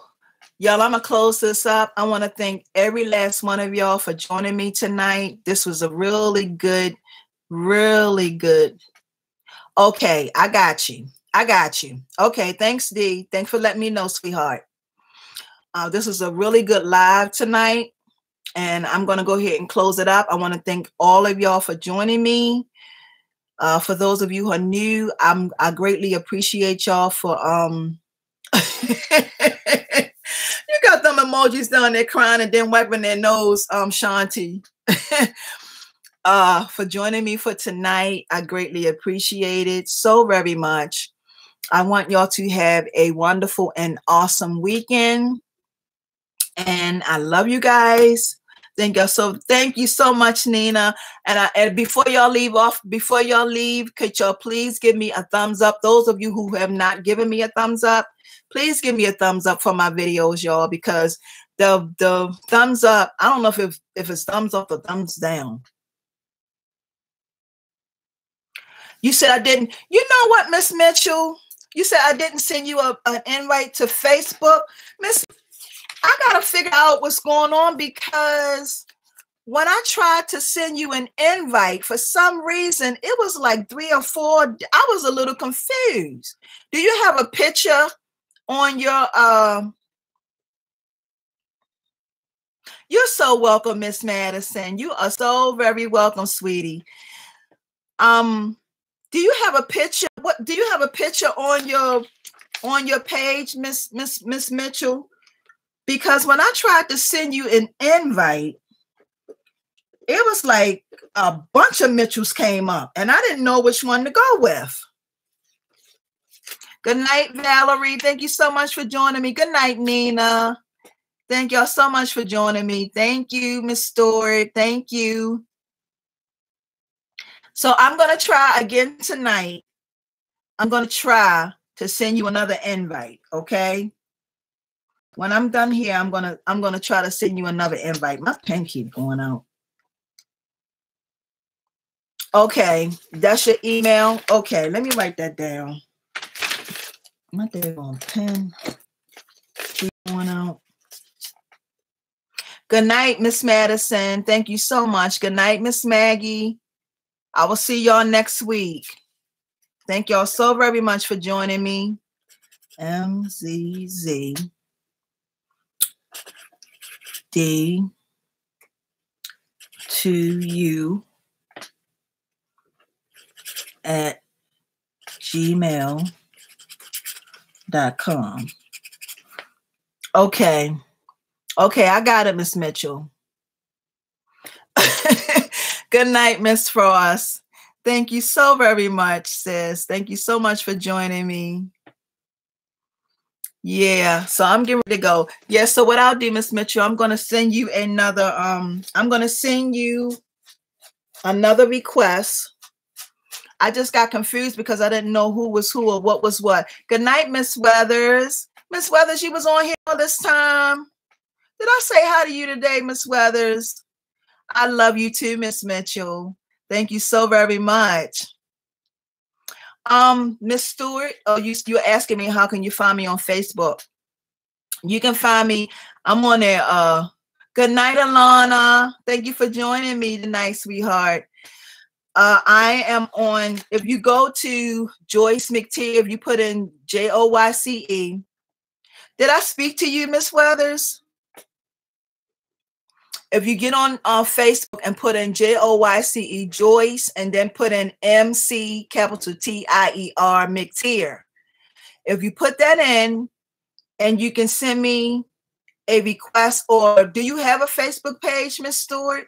y'all, I'm gonna close this up. I want to thank every last one of y'all for joining me tonight. This was a really good. Okay, I got you. Okay, thanks, D. Thanks for letting me know, sweetheart. This was a really good live tonight, and I'm going to go ahead and close it up. I want to thank all of y'all for joining me. For those of you who are new, I greatly appreciate y'all for you got them emojis down there crying and then wiping their nose, Shanti. For joining me for tonight. I greatly appreciate it so very much. I want y'all to have a wonderful and awesome weekend. And I love you guys. Thank you so much, Nina. And before y'all leave, could y'all please give me a thumbs up? Those of you who have not given me a thumbs up, please give me a thumbs up for my videos, y'all, because the thumbs up, I don't know if it's thumbs up or thumbs down. You said I didn't. You know what, Miss Mitchell? You said I didn't send you an invite to Facebook. Miss, I got to figure out what's going on, because when I tried to send you an invite, for some reason, it was like 3 or 4. I was a little confused. Do you have a picture on your... You're so welcome, Miss Madison. You are so very welcome, sweetie. Do you have a picture? What do you have a picture on your page, Miss Mitchell? Because when I tried to send you an invite, it was like a bunch of Mitchells came up, and I didn't know which one to go with. Good night, Valerie. Thank you so much for joining me. Good night, Nina. Thank y'all so much for joining me. Thank you, Miss Stewart. Thank you. So I'm going to try again tonight. I'm going to try to send you another invite, okay? When I'm done here, I'm going to try to send you another invite. My pen keeps going out. Okay, that's your email. Okay, let me write that down. My daggone pen keeps going out. Good night, Miss Madison. Thank you so much. Good night, Miss Maggie. I will see y'all next week. Thank y'all so very much for joining me. MZZD to you at gmail.com. Okay. Okay, I got it, Miss Mitchell. Good night, Miss Frost. Thank you so very much, sis. Thank you so much for joining me. Yeah, so I'm getting ready to go. Yeah, so what I'll do, Miss Mitchell, I'm going to send you another, I'm going to send you another request. I just got confused because I didn't know who was who or what was what. Good night, Miss Weathers. Miss Weathers, you was on here all this time. Did I say hi to you today, Miss Weathers? I love you too, Miss Mitchell. Thank you so very much. Miss Stewart, you're asking me how can you find me on Facebook? You can find me. I'm on there. Good night, Alana. Thank you for joining me tonight, sweetheart. I am on. If you go to Joyce McTeer, if you put in JOYCE. Did I speak to you, Miss Weathers? If you get on Facebook and put in JOYCE, Joyce, and then put in MC, capital TIER, McTeer. If you put that in, and you can send me a request, or do you have a Facebook page, Miss Stewart?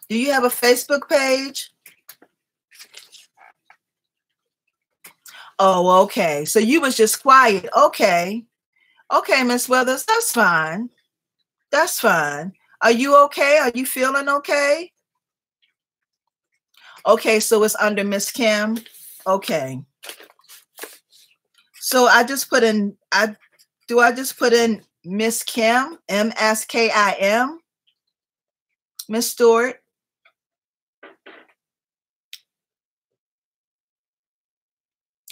Do you have a Facebook page? Oh, okay. So you was just quiet. Okay. Okay, Miss Weathers, that's fine. That's fine. Are you okay? Are you feeling okay? Okay, so it's under Miss Kim. Okay. So I just put in, I just put in Miss Kim, MSKIM, Miss Stewart?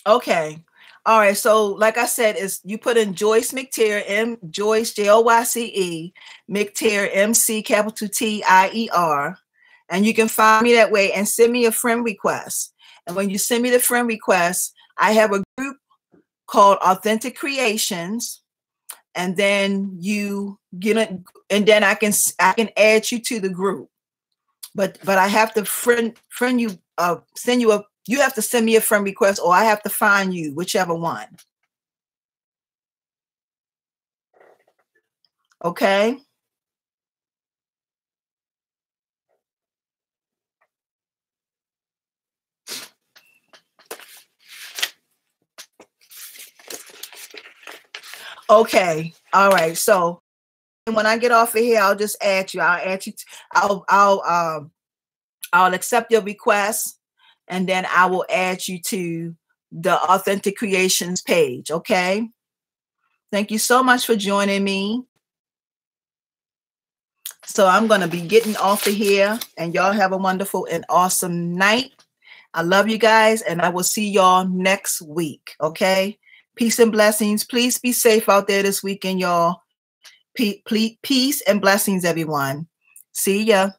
Okay. All right. So like I said, is you put in Joyce McTier, Joyce, JOYCE, McTier, MC capital TIER. And you can find me that way and send me a friend request. And when you send me the friend request, I have a group called Authentic Creations. And then you get it, and then I can add you to the group. But I have to friend you, send you a, you have to send me a friend request, or I have to find you, whichever one. Okay. Okay. All right. So when I get off of here, I'll just add you. I'll add you. I'll accept your request, and then I will add you to the Authentic Creations page. Okay. Thank you so much for joining me. So I'm going to be getting off of here, and y'all have a wonderful and awesome night. I love you guys, and I will see y'all next week. Okay. Peace and blessings. Please be safe out there this weekend, y'all. Peace and blessings, everyone. See ya.